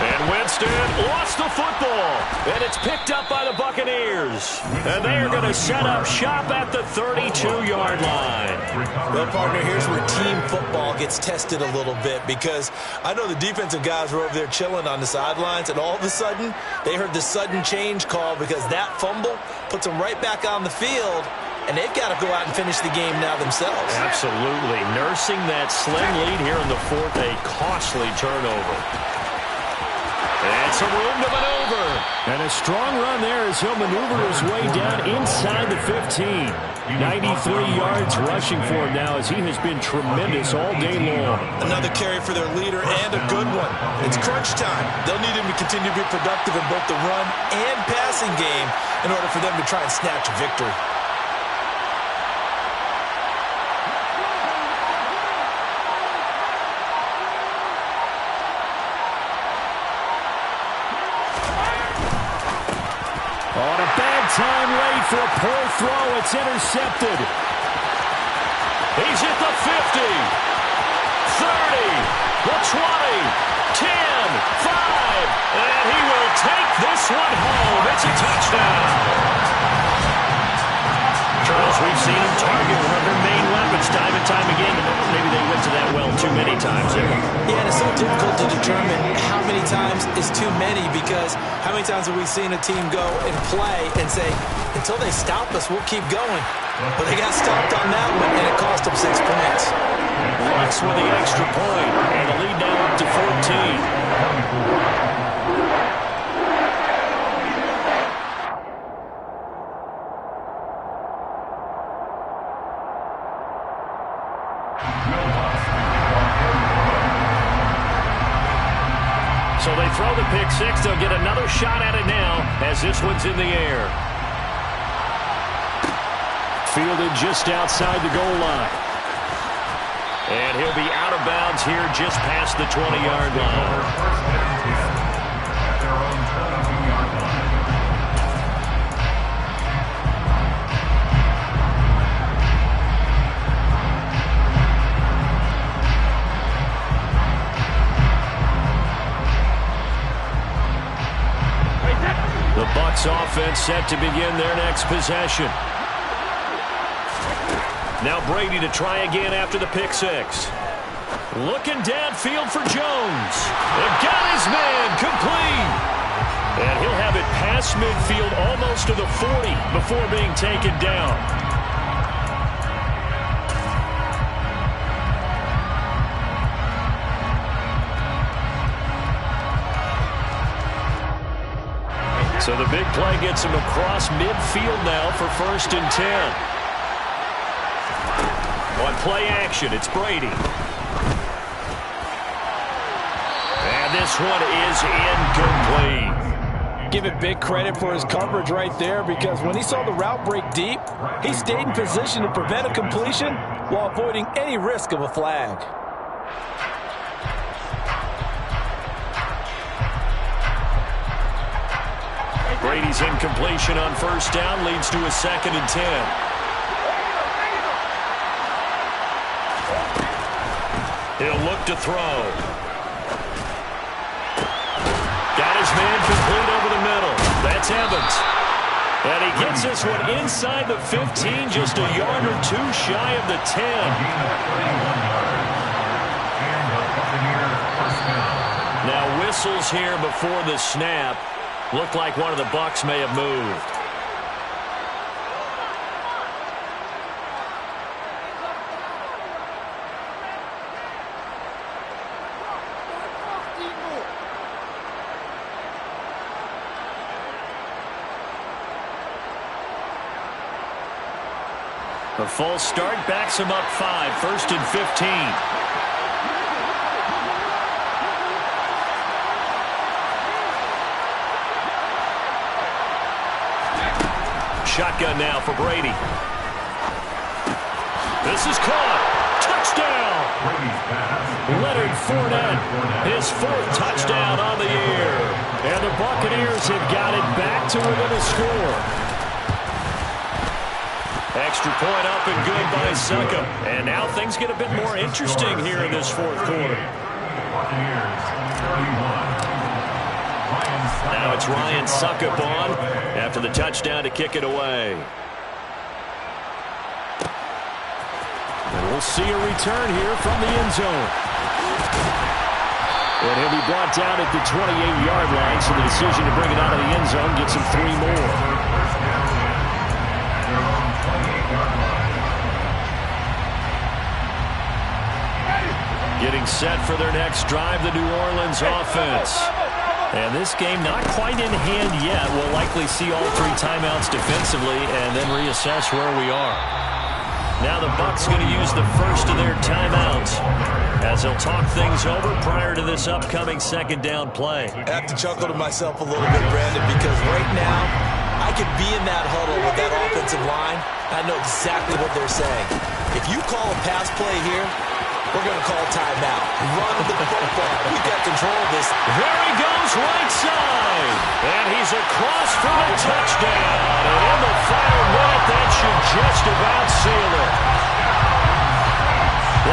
And Winston lost the football. And it's picked up by the Buccaneers. And they are going to set up shop at the 32-yard line. Well, partner, here's where team football gets tested a little bit because I know the defensive guys were over there chilling on the sidelines, and all of a sudden they heard the sudden change call because that fumble puts them right back on the field, and they've got to go out and finish the game now themselves. Absolutely. Nursing that slim lead here in the fourth, a costly turnover. And some room to maneuver. And a strong run there as he'll maneuver his way down inside the 15. 93 yards rushing for him now as he has been tremendous all day long. Another carry for their leader and a good one. It's crunch time. They'll need him to continue to be productive in both the run and passing game in order for them to try and snatch a victory. On a bad time late for a poor throw. It's intercepted. He's hit the 50, 30, the 20, 10, 5, and he will take this one home. It's a touchdown. Charles, we've seen him target one of their main weapons time and time again. Maybe they went to that well too many times there. Yeah, and it's so difficult to determine how many times is too many because how many times have we seen a team go and play and say, until they stop us, we'll keep going. But they got stopped on that one, and it cost them 6 points. Bucs with the extra point, and the lead now up to 14. So they throw the pick six. They'll get another shot at it now as this one's in the air. Fielded just outside the goal line. And he'll be out of bounds here just past the 20-yard line. The Bucs offense set to begin their next possession. Now Brady to try again after the pick six. Looking downfield for Jones. And got his man complete. And he'll have it past midfield almost to the 40 before being taken down. So the big play gets him across midfield now for 1st and 10. On play action, it's Brady. And this one is incomplete. Give it big credit for his coverage right there, because when he saw the route break deep, he stayed in position to prevent a completion while avoiding any risk of a flag. Brady's incompletion on first down leads to a 2nd and 10. He'll look to throw. Got his man complete over the middle. That's Evans. And he gets this one inside the 15, just a yard or two shy of the 10. Now whistles here before the snap. Looked like one of the Bucs may have moved. The false start backs him up 5, 1st and 15. Shotgun now for Brady. This is caught. Touchdown. Leonard Fournette, his 4th touchdown on the year. And the Buccaneers have got it back to within a score. Extra point up and good by Succop. And now things get a bit more interesting here in this 4th quarter. Now it's Ryan Succop on after the touchdown to kick it away. And we'll see a return here from the end zone. And he'll be brought down at the 28-yard line, so the decision to bring it out of the end zone gets him 3 more. Getting set for their next drive, the New Orleans offense. And this game not quite in hand yet. We'll likely see all 3 timeouts defensively and then reassess where we are. Now the Bucs going to use the first of their timeouts as they'll talk things over prior to this upcoming 2nd down play. I have to chuckle to myself a little bit, Brandon, because right now I could be in that huddle with that offensive line. I know exactly what they're saying. If you call a pass play here, we're going to call timeout. Run the football. We've got control of this. There he goes, right side. And he's across for the touchdown. And in the final minute, that should just about seal it.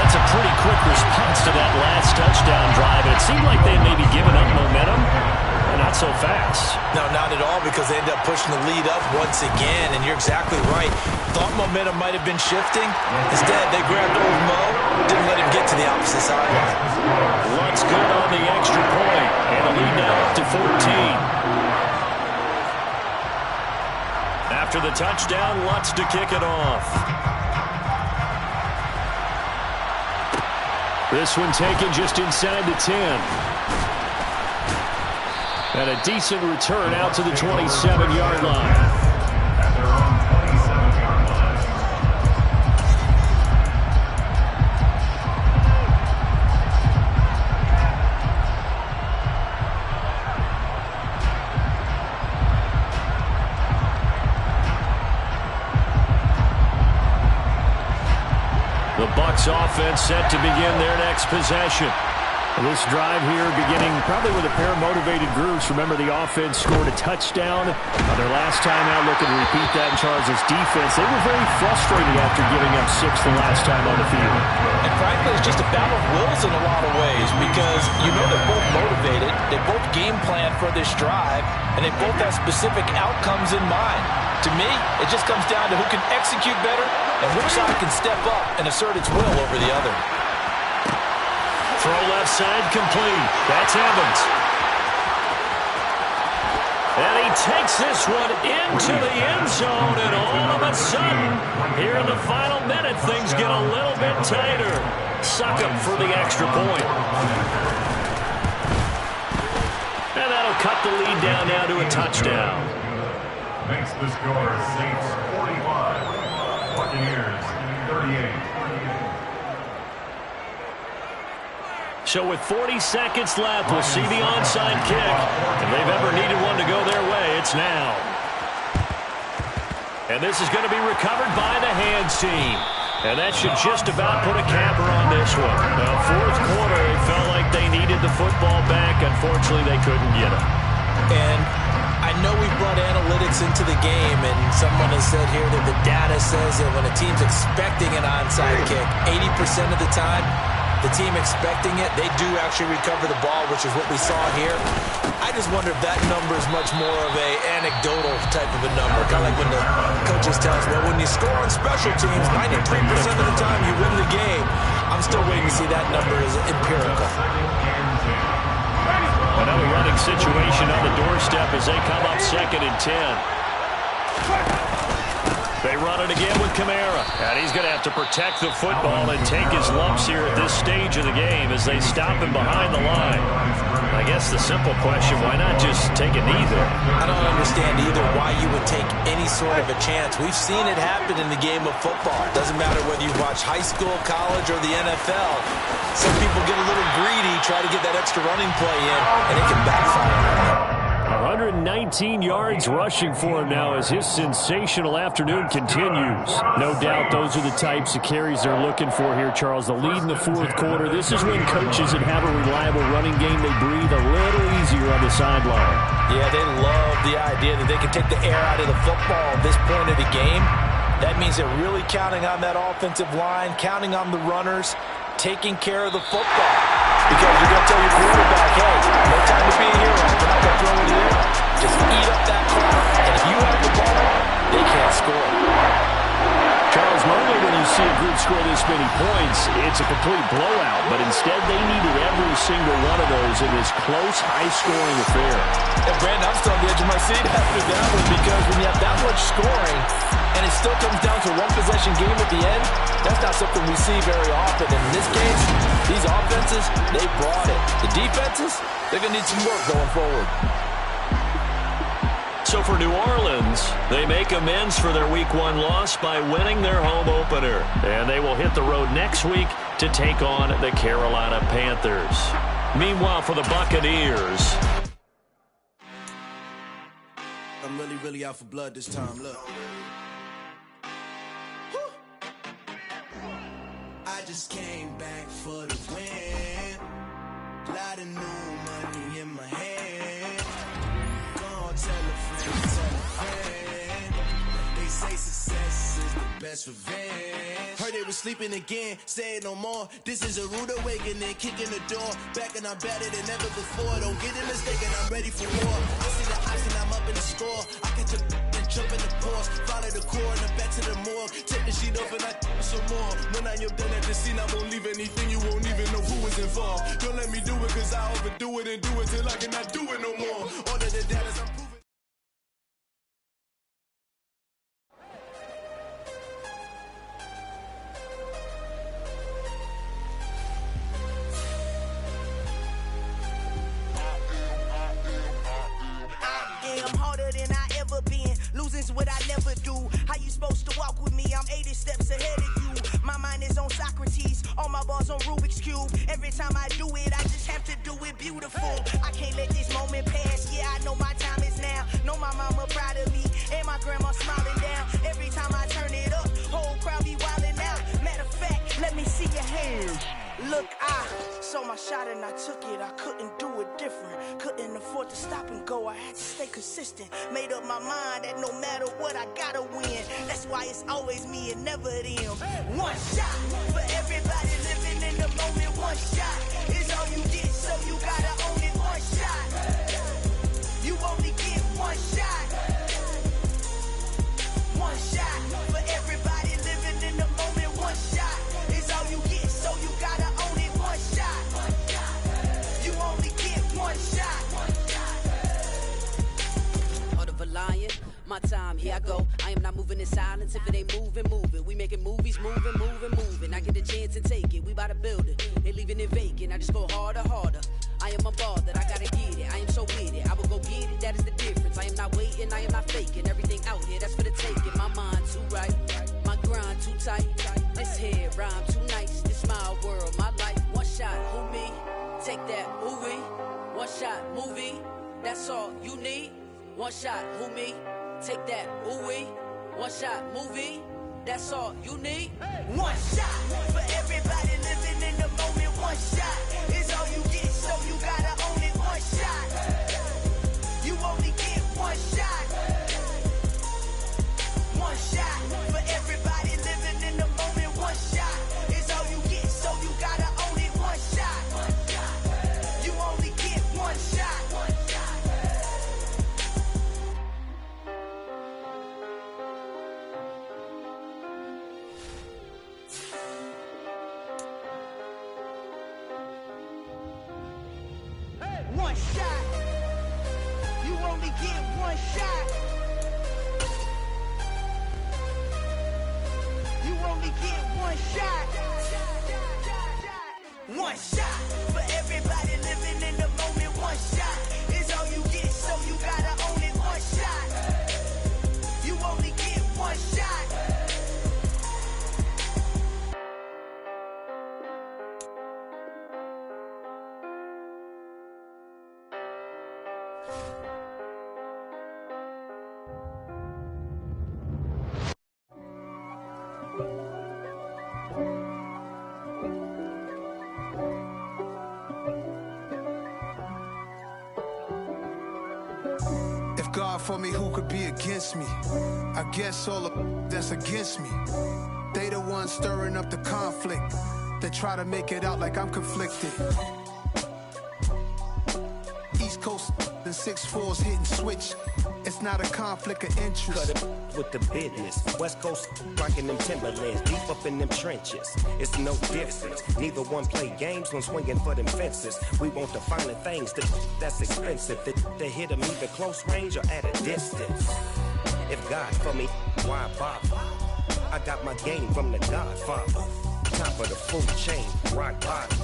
That's a pretty quick response to that last touchdown drive. It seemed like they may be giving up momentum, but not so fast. No, not at all, because they ended up pushing the lead up once again, and you're exactly right. Thought momentum might have been shifting. Instead, they grabbed old Mo, didn't let him get to the opposite sideline. Lutt's good on the extra point, and the lead now up to 14. After the touchdown, Lutt's to kick it off. This one taken just inside the 10. And a decent return out to the 27-yard line. At their own 27-yard line. The Bucs offense set to begin their next possession. This drive here beginning probably with a pair of motivated groups. Remember, the offense scored a touchdown on their last time out, looking to repeat that in Charles' defense. They were very frustrated after giving up 6 the last time on the field. And frankly, it's just a battle of wills in a lot of ways, because you know they're both motivated, they both game plan for this drive, and they both have specific outcomes in mind. To me, it just comes down to who can execute better and which side can step up and assert its will over the other. Throw left side complete. That's Evans. And he takes this one into the end zone, and all of a sudden, here in the final minute, things get a little bit tighter. Succop for the extra point. And that'll cut the lead down now to a touchdown. Makes the score Saints 45, Buccaneers 38. So with 40 seconds left, we'll see the onside kick. If they've ever needed one to go their way, it's now. And this is going to be recovered by the hands team. And that should just about put a capper on this one. Now, fourth quarter, it felt like they needed the football back. Unfortunately, they couldn't get it. And I know we brought analytics into the game, and someone has said here that the data says that when a team's expecting an onside kick, 80% of the time, the team expecting it, they do actually recover the ball, which is what we saw here. I just wonder if that number is much more of a anecdotal type of a number, kind of like when the coaches tell us, well, when you score on special teams, 93% of the time you win the game. I'm still waiting to see that number as empirical. Another running situation on the doorstep as they come up 2nd and 10. They run it again with Kamara. And he's going to have to protect the football and take his lumps here at this stage of the game as they stop him behind the line. I guess the simple question, why not just take a knee there? I don't understand either why you would take any sort of a chance. We've seen it happen in the game of football. It doesn't matter whether you watch high school, college, or the NFL. Some people get a little greedy, try to get that extra running play in, and it can backfire. 119 yards rushing for him now as his sensational afternoon continues. No doubt those are the types of carries they're looking for here, Charles. The lead in the fourth quarter. This is when coaches that have a reliable running game, they breathe a little easier on the sideline. Yeah, they love the idea that they can take the air out of the football at this point of the game. That means they're really counting on that offensive line, counting on the runners, taking care of the football. Because you're going to tell your quarterback, hey, no time to be a hero. We're not going to throw it in. Just eat up that clock. And if you have the ball, they can't score. Charles, normally when you see a group score this many points, it's a complete blowout. But instead, they needed every single one of those in this close, high-scoring affair. And Brandon, I'm still on the edge of my seat after that one because when you have that much scoring and it still comes down to one-possession game at the end, that's not something we see very often. And in this case, these offenses, they brought it. The defenses, they're going to need some work going forward. So for New Orleans, they make amends for their Week 1 loss by winning their home opener. And they will hit the road next week to take on the Carolina Panthers. Meanwhile, for the Buccaneers, I'm really out for blood this time. Look. I just came back for the win. Lot of new money in my hand. Gonna tell a friend. They say success is the best revenge. Heard they was sleeping again, say it no more. This is a rude awakening, kicking the door. Back and I'm better than ever before. Don't get it mistaken, I'm ready for war. I see the ice and I'm up in the score. I catch a and jump in the course. Follow the core and then back to the morgue. Take the sheet off and I some more. When I am done at the scene, I won't leave anything. You won't even know who is involved. Don't let me do it cause I overdo it and do it till I cannot do it no more. All of the data's I'm proving. Losing's what I never do. How you supposed to walk with me? I'm 80 steps ahead of you. My mind is on Socrates, all my balls on Rubik's Cube. Every time I do it, I just have to do it beautiful. I can't let this moment pass. Yeah, I know my time is now. Know my mama proud of me, and my grandma smiling down. Every time I turn it up, whole crowd be wilding out. Matter of fact, let me see your hands. Look, I saw my shot and I took it. I couldn't do it different. Couldn't afford to stop and go. I had to stay consistent. Made up my mind that no matter what, I gotta win. That's why it's always me and never them. One shot for everybody living in the moment. One shot is all you get, so you gotta own it. One shot. You only get one shot. One shot for everybody living in the moment. One shot is all you get, so you gotta own it. One shot. You only get one shot. Heart of a lion, my time, here I go. I am not moving in silence. If it ain't moving, moving. We making movies, moving. I get a chance and take it. We bout to build it. They leaving it vacant. I just go harder. I am unbothered. I gotta get it. I am so with it. I will go get it. That is the difference. I am not waiting. I am not faking. Everything out here, that's for the taking. My mind too right. My grind too tight. This head rhyme too nice. This my world, my life. One shot, who me? that's all you need. One shot, who me? Take that, ooh wee. One shot, movie, that's all you need. One shot for everybody living in the moment. One shot is all you get, so you gotta own it. One shot, you only get one shot. One shot for everybody living in the moment. One shot is all you get, so you gotta own it. One shot, you only get one shot. One shot. You only get one shot. You only get one shot. One shot for everybody living in the moment. One shot is all you get, so you gotta own it. One shot. You only get one shot. If God for me, who could be against me? I guess all of that's against me. They the ones stirring up the conflict. They try to make it out like I'm conflicted. East Coast and 6'4's hitting switch. It's not a conflict of interest. Cut it with the business. West Coast rocking them Timberlands, deep up in them trenches. It's no difference. Neither one play games when swinging for them fences. We want the finer things that's expensive. They hit them either close range or at a distance. If God for me, why bother? I got my game from the Godfather. Top of the food chain, rock bottom,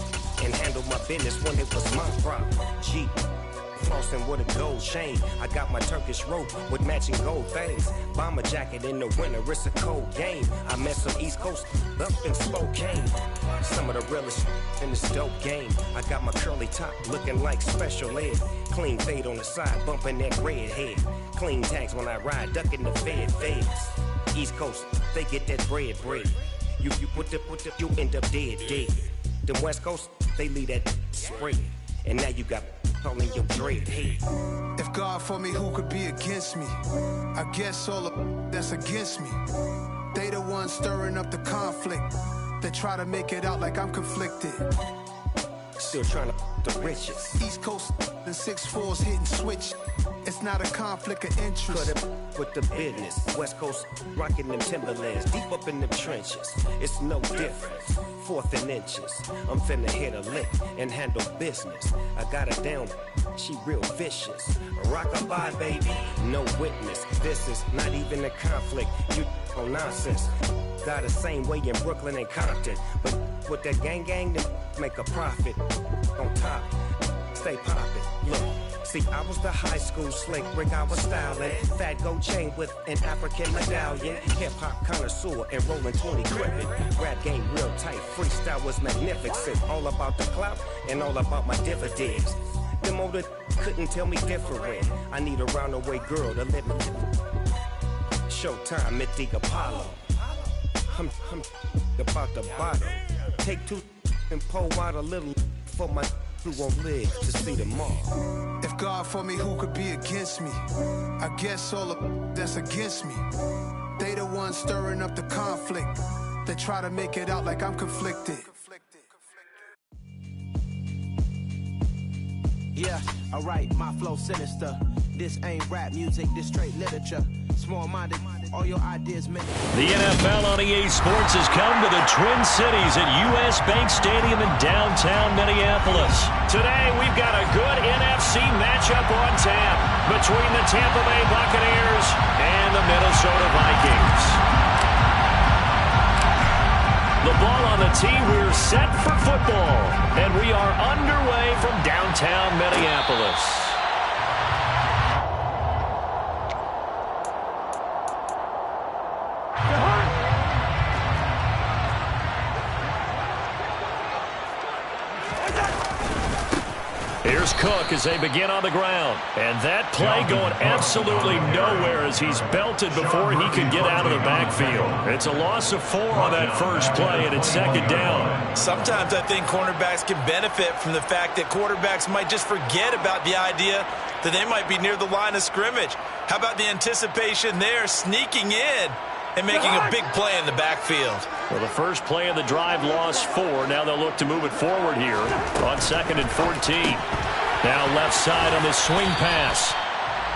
and handle my business when it was my problem. Jeep. Flossing with a gold chain. I got my Turkish rope with matching gold things. Bomber jacket in the winter, it's a cold game. I met some East Coast up in Spokane. Some of the realest in this dope game. I got my curly top looking like special ed. Clean fade on the side, bumping that red head. Clean tags when I ride, ducking the feds. East Coast, they get that bread. You put the, you end up dead. Them West Coast, they leave that spread. And now you got calling your dread head. If God for me, who could be against me? I guess all of that's against me. They the ones stirring up the conflict. They try to make it out like I'm conflicted. Still trying to the riches. East Coast and 6'4's hitting switch. It's not a conflict of interest. Cut it with the business. West Coast rocking them Timberlands, deep up in them trenches. It's no difference. 4th and inches. I'm finna hit a lick and handle business. I got her down, she real vicious. Rock-a-bye, baby, no witness. This is not even a conflict. You on nonsense. Got the same way in Brooklyn and Compton, but with that gang, then make a profit. On top, stay poppin'. Look. See, I was the high school slick Rick, I was styling. Fat gold chain with an African medallion. Hip-hop connoisseur and rolling 20 gripping. Rap game real tight, freestyle was magnificent. All about the clout and all about my dividends. Them older couldn't tell me different. I need a roundaway girl to let me. Showtime at the Apollo. I'm about the bottom. Take 2 and pour out a little for my who won't live to see tomorrow. If God for me, who could be against me? I guess all of that's against me. They the ones stirring up the conflict. They try to make it out like I'm conflicted. Yeah, alright, my flow sinister. This ain't rap music, this straight literature. Small-minded, all your ideas meant. The NFL on EA Sports has come to the Twin Cities at US Bank Stadium in downtown Minneapolis. Today, we've got a good NFC matchup on tap between the Tampa Bay Buccaneers and the Minnesota Vikings. The ball on the tee, we're set for football, and we are underway from downtown Minneapolis. Here's Cook as they begin on the ground. And that play going absolutely nowhere as he's belted before he could get out of the backfield. It's a loss of 4 on that first play, and it's second down. Sometimes I think cornerbacks can benefit from the fact that quarterbacks might just forget about the idea that they might be near the line of scrimmage. How about the anticipation there, sneaking in and making a big play in the backfield? Well, the first play of the drive lost 4. Now they'll look to move it forward here on 2nd and 14. Now left side on the swing pass.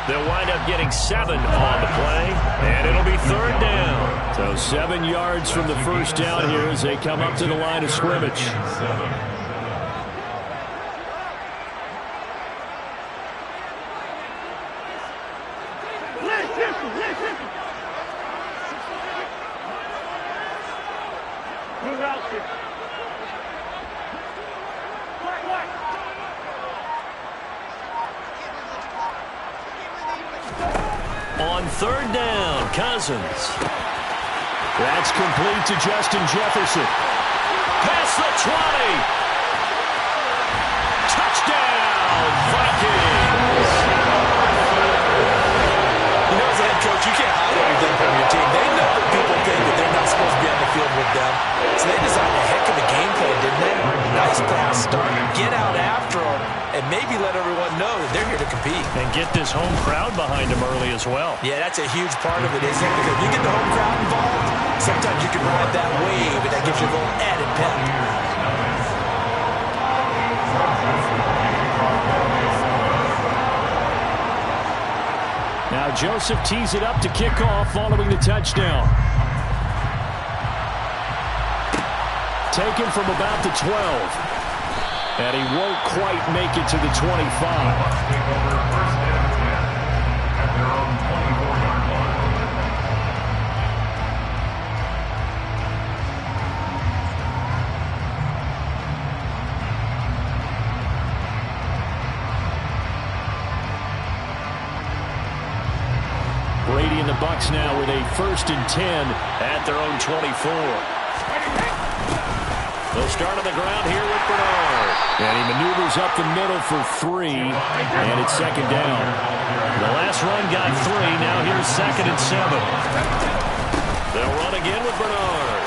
They'll wind up getting 7 on the play, and it'll be 3rd down. So 7 yards from the first down here as they come up to the line of scrimmage. On 3rd down, Cousins. That's complete to Justin Jefferson. Past the 20. Touchdown, Vikings. You know, as a head coach, you can't hide everything from your team. They know that people think that they're not supposed to be on the field with them. So they designed a heck of a game plan, didn't they? Nice pass start, get out after them, and maybe let everyone know that they're here to compete. And get this home crowd behind them early as well. Yeah, that's a huge part of it, isn't it? Because if you get the home crowd involved, sometimes you can ride that wave, and that gives you a little added pep. Now Joseph tees it up to kick off following the touchdown. Taken from about the 12. And he won't quite make it to the 25. Brady and the Bucs now with a 1st and 10 at their own 24. They'll start on the ground here with Bernard. And he maneuvers up the middle for 3, and it's 2nd down. The last run got 3, now here's 2nd and 7. They'll run again with Bernard.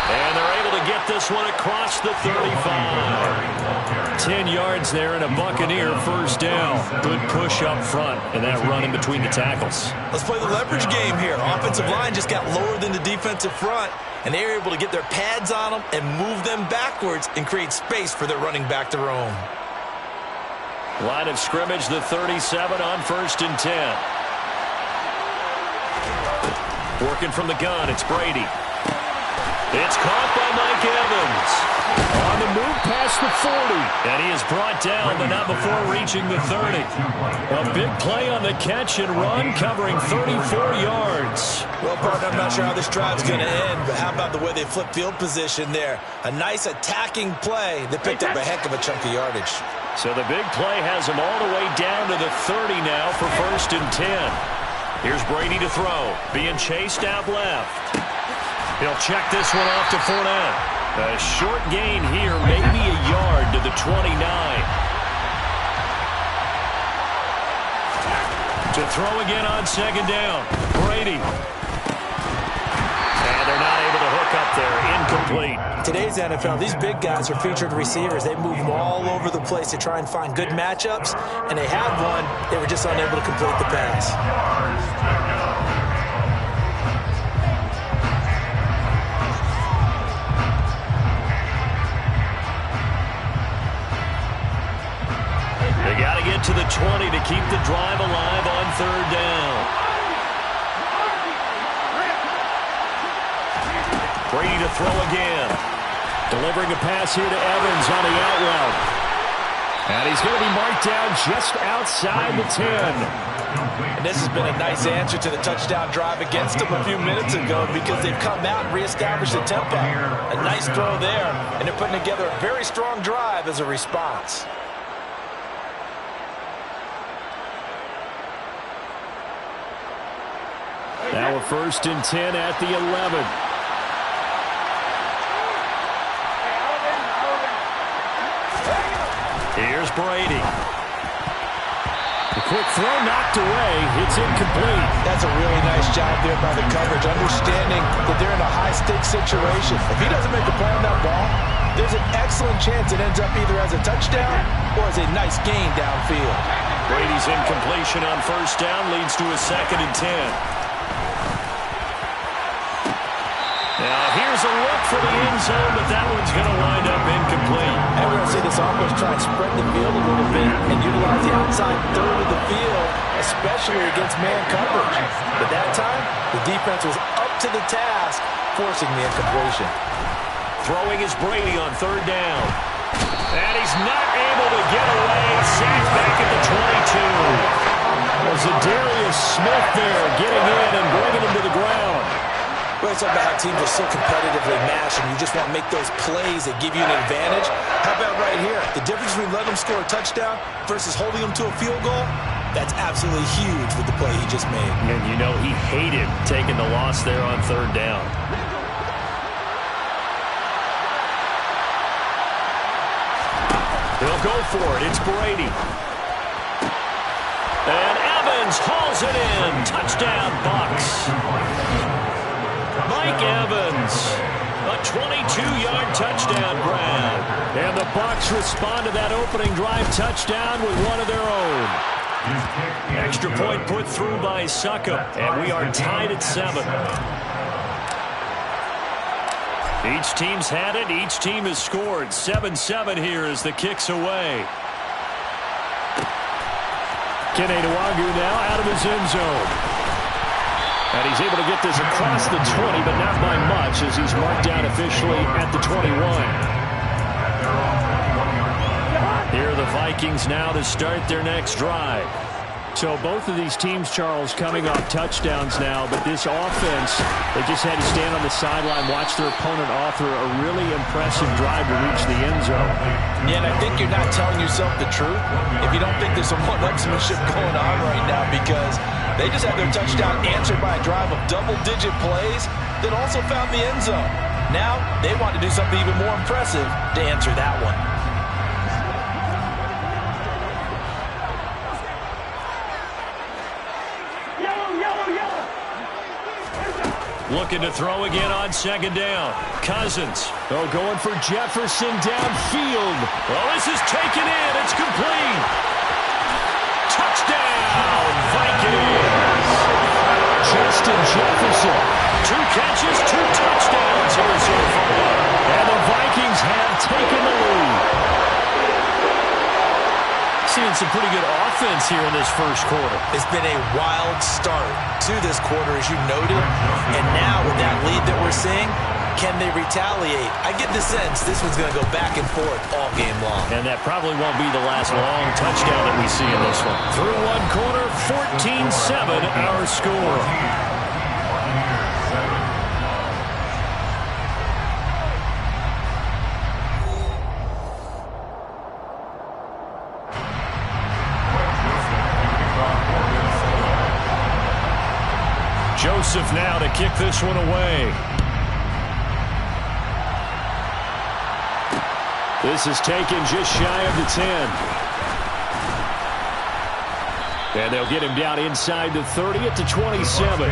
And they're able to get this one across the 35. 10 yards there and a Buccaneer 1st down. Good push up front and that run in between the tackles. Let's play the leverage game here. Offensive line just got lower than the defensive front, and they were able to get their pads on them and move them backwards and create space for their running back to roam. Line of scrimmage, the 37 on 1st and 10. Working from the gun, it's Brady. It's caught by Mike Evans. On the move past the 40. And he is brought down, but not before reaching the 30. A big play on the catch and run, covering 34 yards. Well, partner, I'm not sure how this drive's going to end, but how about the way they flip field position there? A nice attacking play that picked up a heck of a chunk of yardage. So the big play has him all the way down to the 30 now for 1st and 10. Here's Brady to throw. Being chased out left. He'll check this one off to Fournette. A short gain here, maybe a yard to the 29. To throw again on 2nd down. Brady. And they're not able to hook up there. Incomplete. Today's NFL, these big guys are featured receivers. They move them all over the place to try and find good matchups, and they had one. They were just unable to complete the pass. They got to get to the 20 to keep the drive alive on 3rd down. Brady to throw again. Delivering a pass here to Evans on the out route. And he's going to be marked down just outside the 10. And this has been a nice answer to the touchdown drive against them a few minutes ago because they've come out and reestablished the tempo. A nice throw there, and they're putting together a very strong drive as a response. Now a 1st and 10 at the 11. Here's Brady. The quick throw knocked away. It's incomplete. That's a really nice job there by the coverage, understanding that they're in a high-stakes situation. If he doesn't make a play on that ball, there's an excellent chance it ends up either as a touchdown or as a nice gain downfield. Brady's incompletion on first down leads to a 2nd and 10. Now here's a look for the end zone, but that one's going to wind up incomplete. And we're going to see this offense try and spread the field a little bit and utilize the outside third of the field, especially against man coverage. But that time, the defense was up to the task, forcing the incompletion. Throwing is Brady on 3rd down. And he's not able to get away. Sacked back at the 22. Was Darius Smith there getting in and bringing him to the ground. Well, it's about how teams are so competitively matched, and you just want to make those plays that give you an advantage. How about right here? The difference between letting them score a touchdown versus holding them to a field goal, that's absolutely huge with the play he just made. And you know he hated taking the loss there on 3rd down. He'll go for it. It's Brady. And Evans hauls it in. Touchdown, Bucs. Mike Evans, a 22-yard touchdown grab. And the Bucs respond to that opening drive touchdown with one of their own. Extra point put through by Suckup, and we are tied at 7. Each team's had it. Each team has scored. 7-7 here as the kick's away. Keneduagu now out of his end zone. And he's able to get this across the 20, but not by much as he's marked down officially at the 21. Here are the Vikings now to start their next drive. So both of these teams, Charles, coming off touchdowns now, but this offense, they just had to stand on the sideline, watch their opponent author a really impressive drive to reach the end zone. Yeah, and I think you're not telling yourself the truth if you don't think there's some one-upsmanship going on right now, because they just had their touchdown answered by a drive of double-digit plays that also found the end zone. Now they want to do something even more impressive to answer that one. Looking to throw again on 2nd down. Cousins. Oh, going for Jefferson downfield. Oh, this is taken in. It's complete. Touchdown, Vikings. Justin Jefferson. 2 catches, 2 touchdowns here so far. And the Vikings have taken the lead. Seeing some pretty good offense here in this first quarter. It's been a wild start to this quarter, as you noted. And now with that lead that we're seeing, can they retaliate? I get the sense this one's going to go back and forth all game long. And that probably won't be the last long touchdown that we see in this one. Through one quarter, 14-7 our score. Joseph now to kick this one away. This is taken just shy of the 10. And they'll get him down inside the 30 at the 27.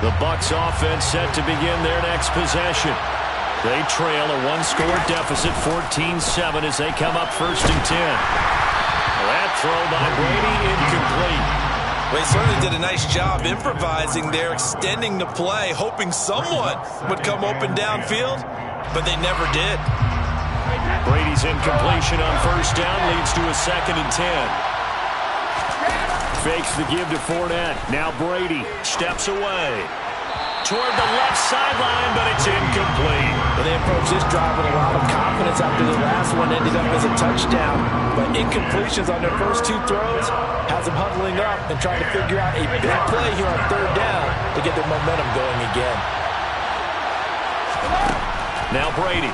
The Bucs offense set to begin their next possession. They trail a one-score deficit, 14-7, as they come up 1st and 10. That throw by Brady incomplete. Well, he certainly did a nice job improvising there, extending the play, hoping someone would come open downfield, but they never did. Brady's incompletion on 1st down leads to a 2nd and 10. Fakes the give to Fournette. Now Brady steps away toward the left sideline, but it's incomplete. Well, they approached this drive with a lot of confidence after the last one ended up as a touchdown. But incompletions on their first 2 throws has them huddling up and trying to figure out a big play here on 3rd down to get their momentum going again. Now Brady.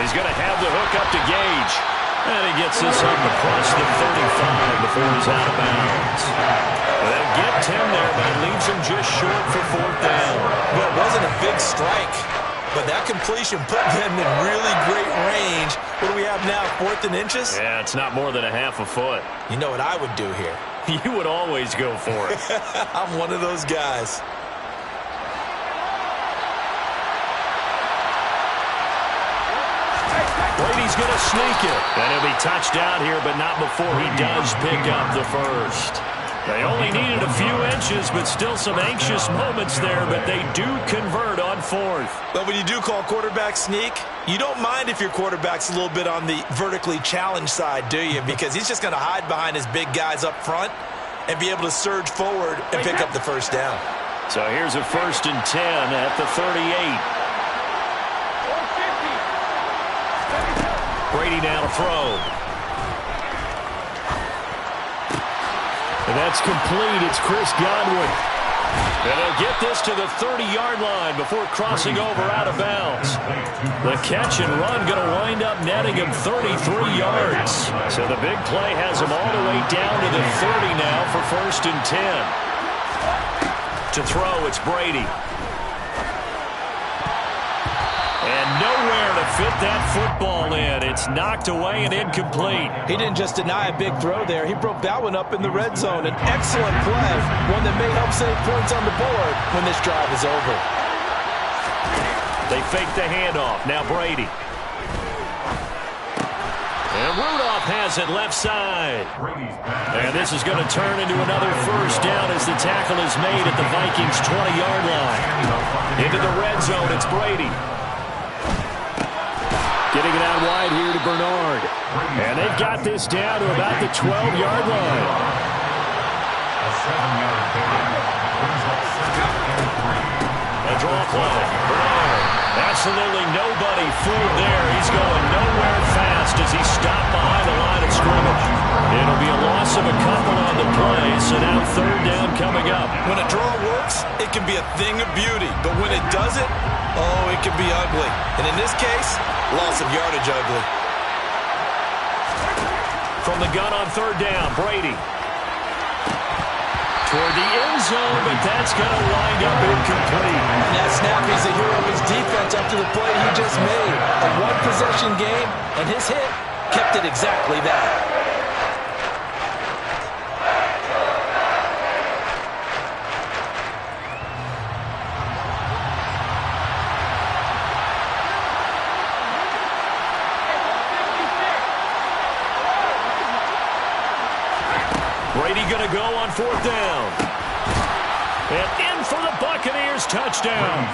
He's going to have the hook up to Gage. And he gets this up across the 35 before he's out of bounds. They'll get 10 there, but it leaves him just short for 4th down. Well, it wasn't a big strike, but that completion put them in really great range. What do we have now, 4th and inches? Yeah, it's not more than a half a foot. You know what I would do here? You would always go for it. I'm one of those guys. Brady's going to sneak it. And he'll be touched out here, but not before he does pick up the first. They only needed a few inches, but still some anxious moments there, but they do convert on 4th. But when you do call quarterback sneak, you don't mind if your quarterback's a little bit on the vertically challenged side, do you? Because he's just going to hide behind his big guys up front and be able to surge forward and pick up the first down. So here's a 1st and 10 at the 38. Brady now to throw. And that's complete. It's Chris Godwin. And they'll get this to the 30-yard line before crossing over out of bounds. The catch and run going to wind up netting him 33 yards. So the big play has him all the way down to the 30 now for 1st and 10. To throw, it's Brady. And nowhere to fit that football in. It's knocked away and incomplete. He didn't just deny a big throw there. He broke that one up in the red zone. An excellent play, one that may help save points on the board when this drive is over. They fake the handoff. Now Brady. And Rudolph has it left side. And this is going to turn into another first down as the tackle is made at the Vikings' 20-yard line. Into the red zone, it's Brady. Getting it out wide here to Bernard. And they've got this down to about the 12-yard line. A draw play. Bernard. Absolutely nobody fooled there. He's going nowhere fast as he's stopped behind the line of scrimmage. It'll be a loss of a couple on the play, so now 3rd down coming up. When a draw works, it can be a thing of beauty. But when it doesn't, oh, it can be ugly. And in this case, loss of yardage ugly. From the gun on 3rd down, Brady. Toward the end zone, but that's going to wind up incomplete. Now Snappy's the hero of his defense after the play he just made. A one-possession game, and his hit kept it exactly that. Brady going to go on 4th down. And in for the Buccaneers touchdown.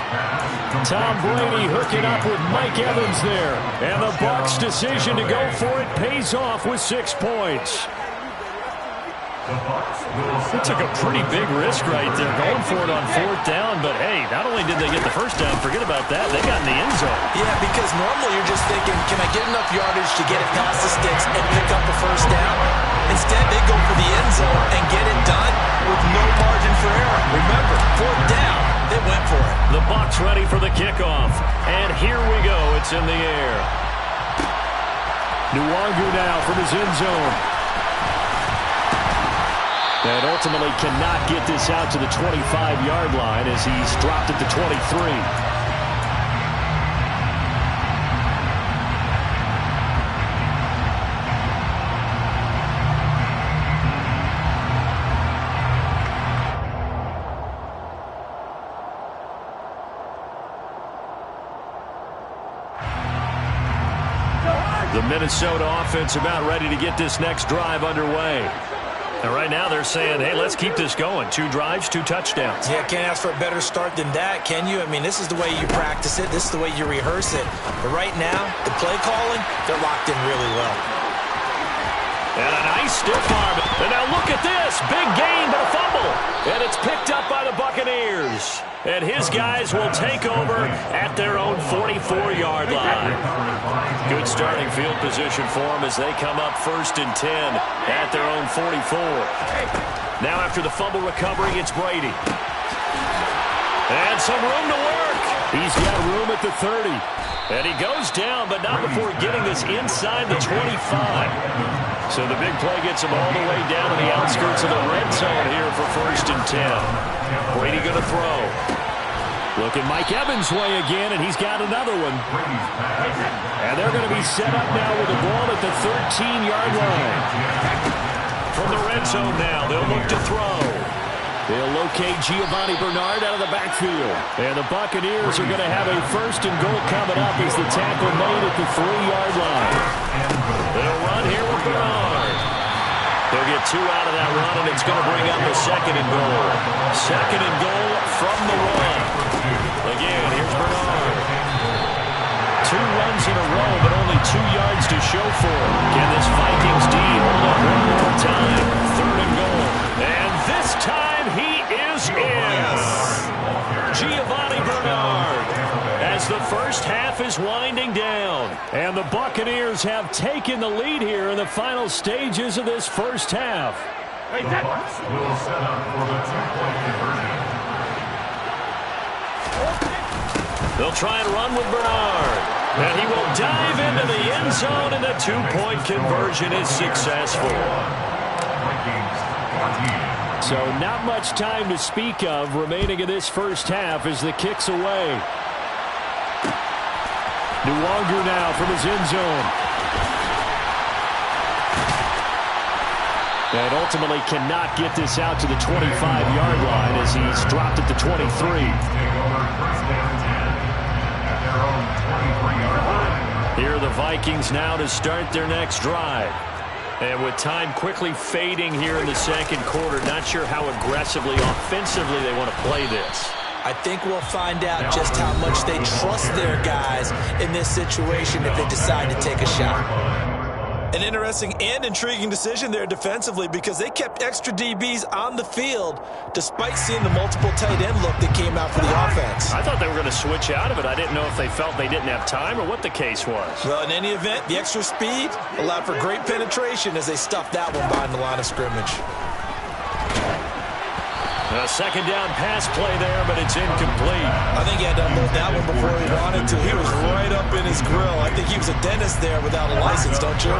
Tom Brady hooking up with Mike Evans there. And the Bucs' decision to go for it pays off with 6 points. They took a pretty big risk right there going for it on 4th down. But, hey, not only did they get the first down, forget about that, they got in the end zone. Yeah, because normally you're just thinking, can I get enough yardage to get it past the sticks and pick up a first down? Instead, they go for the end zone and get it done with no margin for error. Remember, 4th down, they went for it. The Bucs ready for the kickoff. And here we go. It's in the air. Nwangu now from his end zone. And ultimately cannot get this out to the 25-yard line as he's dropped at the 23. The Minnesota offense about ready to get this next drive underway. And right now they're saying, hey, let's keep this going. 2 drives, 2 touchdowns. Yeah, can't ask for a better start than that, can you? I mean, this is the way you practice it. This is the way you rehearse it. But right now, the play calling, they're locked in really well. And a nice stiff arm. And now look at this. Big gain, but a fumble. And it's picked up by the Buccaneers. And his guys will take over at their own 44-yard line. Good starting field position for them as they come up 1st and 10 at their own 44. Now after the fumble recovery, it's Brady. And some room to work. He's got room at the 30. And he goes down, but not before getting this inside the 25. So the big play gets him all the way down to the outskirts of the red zone here for 1st and 10. Brady going to throw. Looking Mike Evans' way again, and he's got another one. And they're going to be set up now with the ball at the 13-yard line. From the red zone now, they'll look to throw. They'll locate Giovanni Bernard out of the backfield. And the Buccaneers are going to have a 1st and goal coming up as the tackle made at the 3-yard line. They'll run here with Bernard. They'll get 2 out of that run, and it's going to bring up a 2nd and goal. 2nd and goal from the run. Again, here's Bernard. 2 runs in a row, but only 2 yards to show for it. Can this Vikings D hold up one more time? 3rd and goal. And this time he is in. Giovanni Bernard as the first half is winding down. And the Buccaneers have taken the lead here in the final stages of this first half. The Bucs will set up for the 2-point conversion. They'll try and run with Bernard. And he will dive into the end zone, and the 2-point conversion is successful. So not much time to speak of remaining in this first half as the kick's away. Nwonger now from his end zone. And ultimately cannot get this out to the 25-yard line as he's dropped at the 23. Here are the Vikings now to start their next drive. And with time quickly fading here in the second quarter, not sure how aggressively, offensively they want to play this. I think we'll find out just how much they trust their guys in this situation if they decide to take a shot. An interesting and intriguing decision there defensively because they kept extra DBs on the field despite seeing the multiple tight end look that came out for the offense. I thought they were going to switch out of it. I didn't know if they felt they didn't have time or what the case was. Well, in any event, the extra speed allowed for great penetration as they stuffed that one behind the line of scrimmage. A second down pass play there, but it's incomplete. I think he had to unload that one before he wanted to. He was right up in his grill. I think he was a dentist there without a license, don't you?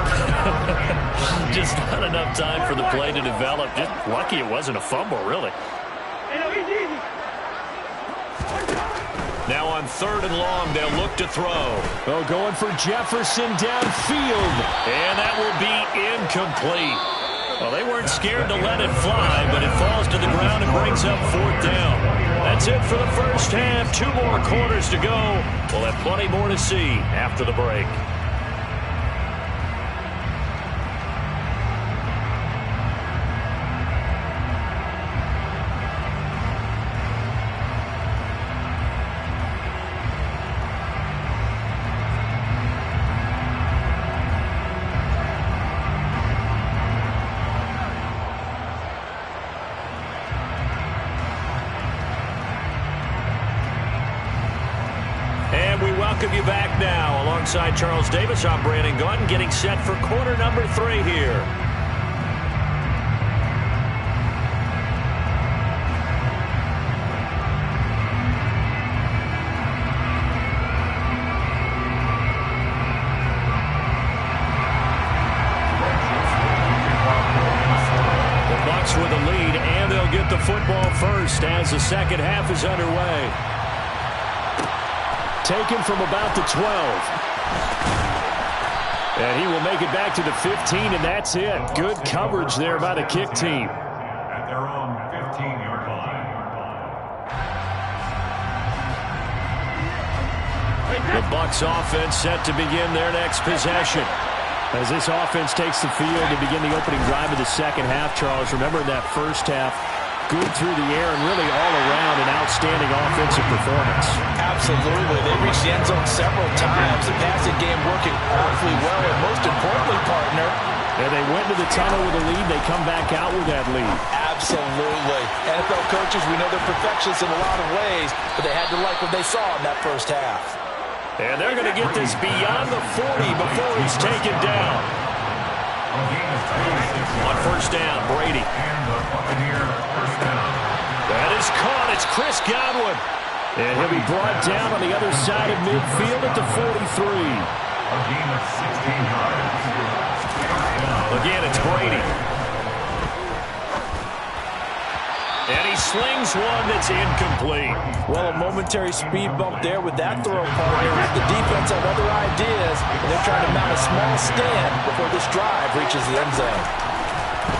Just not enough time for the play to develop. Just lucky it wasn't a fumble, really. Now on 3rd and long, they'll look to throw. Oh, going for Jefferson downfield. And that will be incomplete. Well, they weren't scared to let it fly, but it falls to the ground and brings up 4th down. That's it for the first half. 2 more quarters to go. We'll have plenty more to see after the break. Welcome you back now. Alongside Charles Davis, I'm Brandon Gunn, getting set for quarter number 3 here. The Bucs with the lead, and they'll get the football first as the second half is underway. Taken from about the 12. And he will make it back to the 15, and that's it. Good coverage there by the kick team. At their own 15-yard line. The Bucs offense set to begin their next possession. As this offense takes the field to begin the opening drive of the second half, Charles, remember in that first half, good through the air and really all around an outstanding offensive performance. Absolutely. They reached the end zone several times. The passing game working awfully well, and most importantly, partner, and they went to the tunnel with a lead. They come back out with that lead. Absolutely. NFL coaches, we know they're perfectionists in a lot of ways, but they had to like what they saw in that first half. And they're going to get this beyond the 40 before he's taken down. On 1st down, Brady. And the Buccaneers first down. That is is caught. It's Chris Godwin. And he'll be brought down on the other side of midfield at the 43. A gain of 16 yards. Again, it's Brady. And he slings one that's incomplete. Well, a momentary speed bump there with that throw partner. The defense had other ideas, and they're trying to mount a small stand before this drive reaches the end zone.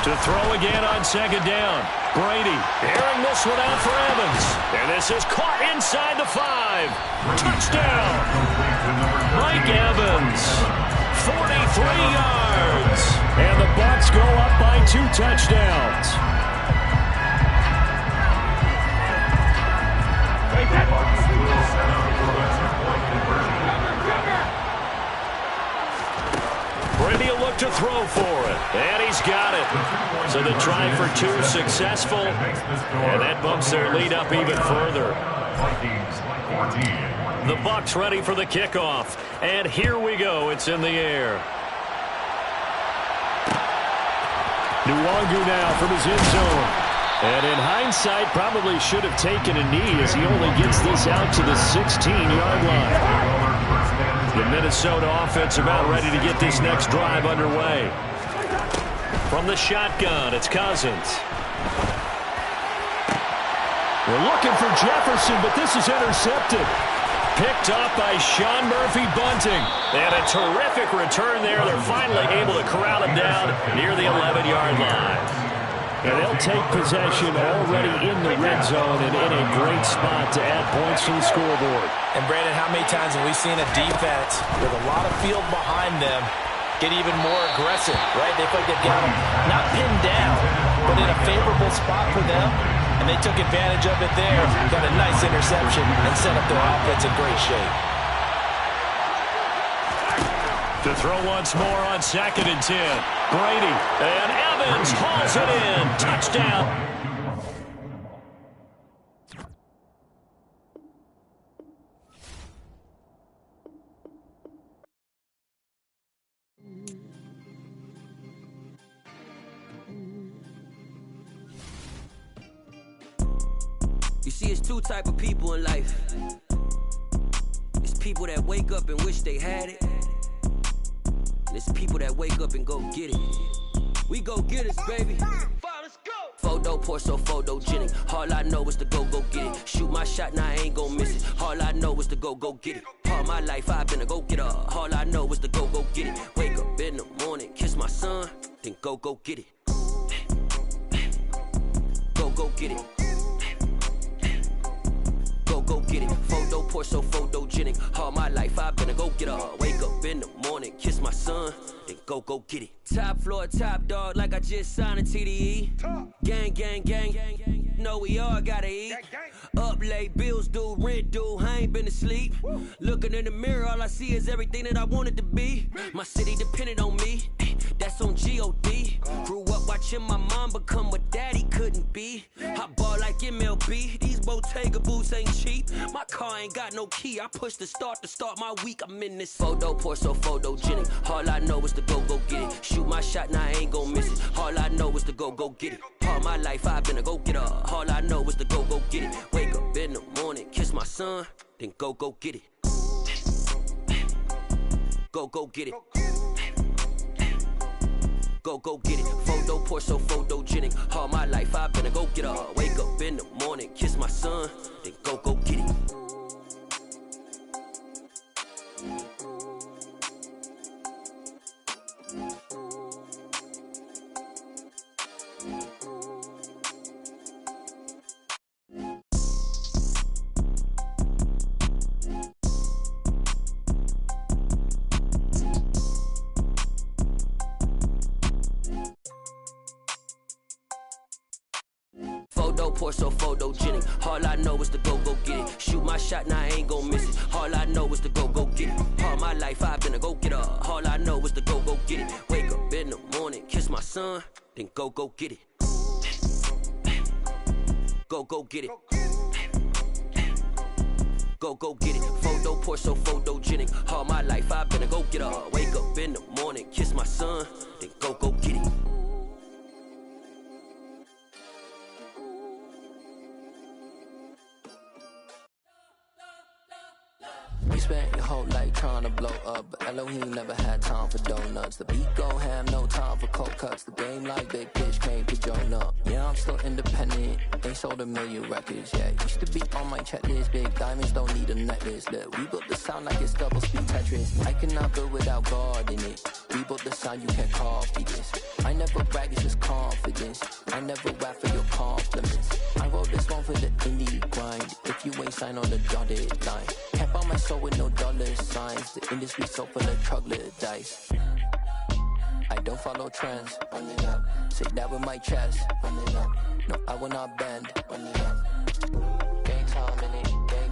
To throw again on second down. Brady airing this one out for Evans. And this is caught inside the 5. Touchdown. Mike Evans. 43 yards. And the Bucs go up by 2 touchdowns. Brady will look to throw for it. And he's got it. So the try for 2 successful. And that bumps their lead up even further. The Bucs ready for the kickoff. And here we go. It's in the air. Nwangu now from his end zone. And in hindsight, probably should have taken a knee as he only gets this out to the 16-yard line. The Minnesota offense about ready to get this next drive underway. From the shotgun, it's Cousins. We're looking for Jefferson, but this is intercepted. Picked up by Sean Murphy-Bunting. And a terrific return there. They're finally able to corral him down near the 11-yard line. And they'll take possession already in the red zone and in a great spot to add points to the scoreboard. And, Brandon, how many times have we seen a defense with a lot of field behind them get even more aggressive, right? They feel like they've got them not pinned down, but in a favorable spot for them. And they took advantage of it there, got a nice interception, and set up their offense in great shape. To throw once more on 2nd and 10. Brady and Evans hauls it in. Touchdown. You see, it's 2 type of people in life. It's people that wake up and wish they had it. And it's people that wake up and go get it. We go get it, baby. Let's go. Photo pour so photogenic. All I know is to go get it. Shoot my shot, now I ain't gon' miss it. All I know is to go get it. All my life I've been a go-getter. All I know is to go get it. Wake up in the morning, kiss my son, then go get it. Go get it. Go get it. Photo pour so photogenic. All my life I've been a go-getter. Wake up in the morning, kiss my son, then go get it. Top floor, top dog, like I just signed a TDE. Gang. Know we all gotta eat. Up late, bills due, rent due, I ain't been asleep. Looking in the mirror, all I see is everything that I wanted to be. My city depended on me, that's on G.O.D. Grew up watching my mom become what daddy couldn't be. I ball like MLB, these Bottega boots ain't cheap. My car ain't got no key, I push the start to start my week. I'm in this photo pour so photogenic. All I know is to go get it. Shoot my shot, now I ain't gon' miss it. All I know is to go get it. All my life I've been a go-getter. All I know is to go get it. Wake up in the morning, kiss my son, then go get it. Go get it. Go get it. Photo pour so photogenic. All my life I've been a go-getter. Wake up in the morning, kiss my son, then go get it. Pour so photogenic. All I know is to go get it. Shoot my shot, now I ain't gon' miss it. All I know is to go get it. All my life I've been a go-getter. All I know is to go get it. Wake up in the morning, kiss my son, then go get it. Go get it. Go get it. Photo pour so photogenic. All my life I've been a go-getter. Wake up in the morning, kiss my son, then go get it. You spent your whole life trying to blow up, but Elohim never had time for donuts. The beat go ham, no time for cold cuts. The game like big pitch came to join up. Yeah, I'm still independent, ain't sold a million records yet. Used to be on my checklist, big diamonds don't need a necklace. Look, we built the sound like it's double speed Tetris. I cannot build without God in it. We built the sound, you can't copy this. I never brag, it's just confidence. I never rap for your compliments. I wrote this one for the indie grind. If you ain't signed on the dotted line, can't buy my soul with no dollar signs. The industry so full of troglodytes. I don't follow trends. Say that with my chest. No, I will not bend. Game time in it.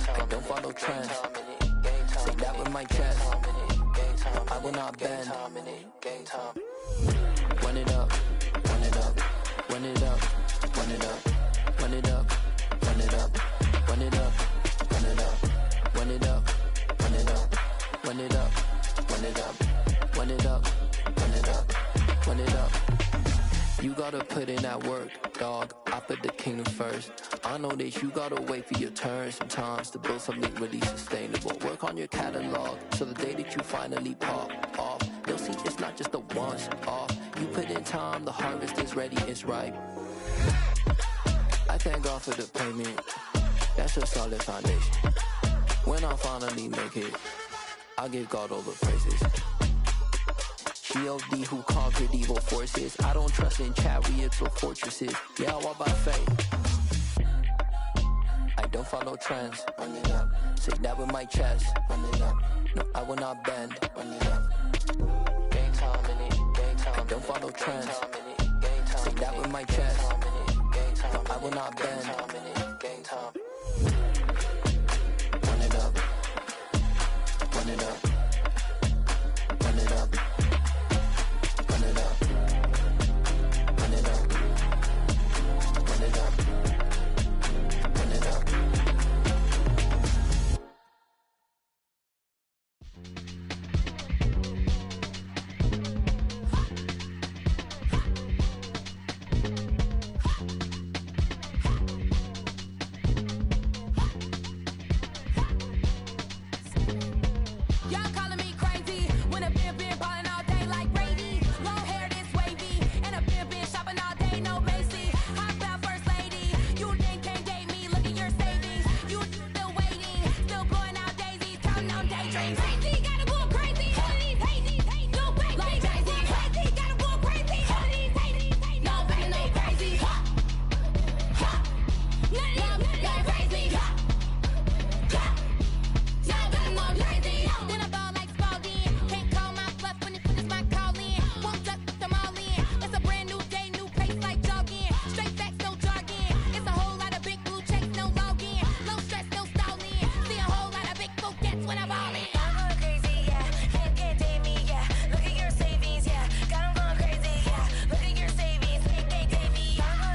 I don't follow trends. Say that with my chest. I will not bend. Game time. Run it up. Run it up. Run it up. Run it up. Run it up. Run it up. Run it up. Run it up. Run it up. Run it up. Run it up. Run it up. Run it up. Run it up. Run it up. You gotta put in that work, dog. I put the kingdom first. I know that you gotta wait for your turn sometimes to build something really sustainable. Work on your catalog, so the day that you finally pop off, you'll see it's not just a once off. You put in time, the harvest is ready, it's ripe. I thank God for the payment. That's a solid foundation. When I finally make it, I'll give God all the praises. G.O.D. who conquered evil forces. I don't trust in chariots or fortresses. Yeah, I walk by faith. I don't follow trends. Say that with my chest. No, I will not bend. Game time in it. I don't follow trends. Say that with my chest. No, I will not bend. Game time. Run it up. Run it up. Run it up. Run it up. Run it up. Run it up. Run it up. Y'all calling me crazy when a been ballin' all day like Brady. Long hair this wavy, and a been shopping all day, no Macy. Hot out first lady, you think can't date me? Look at your savings, you still waiting, still blowing out daisies, counting on daydreams. Crazy, gotta go crazy. All of these hate, no crazy. Like Jay-Z, crazy, gotta go crazy. All of these hate, no crazy, no crazy. None of these crazy. Y'all got more crazy. Then I ball like Spalding. Can't call my bluff when it's my call in. Won't duck them all in. It's a brand new day, new pace like jogging. Straight facts, no jargon. It's a whole lot of big blue checks, no login. No stress, no stalling. See a whole lot of big forgets when I ball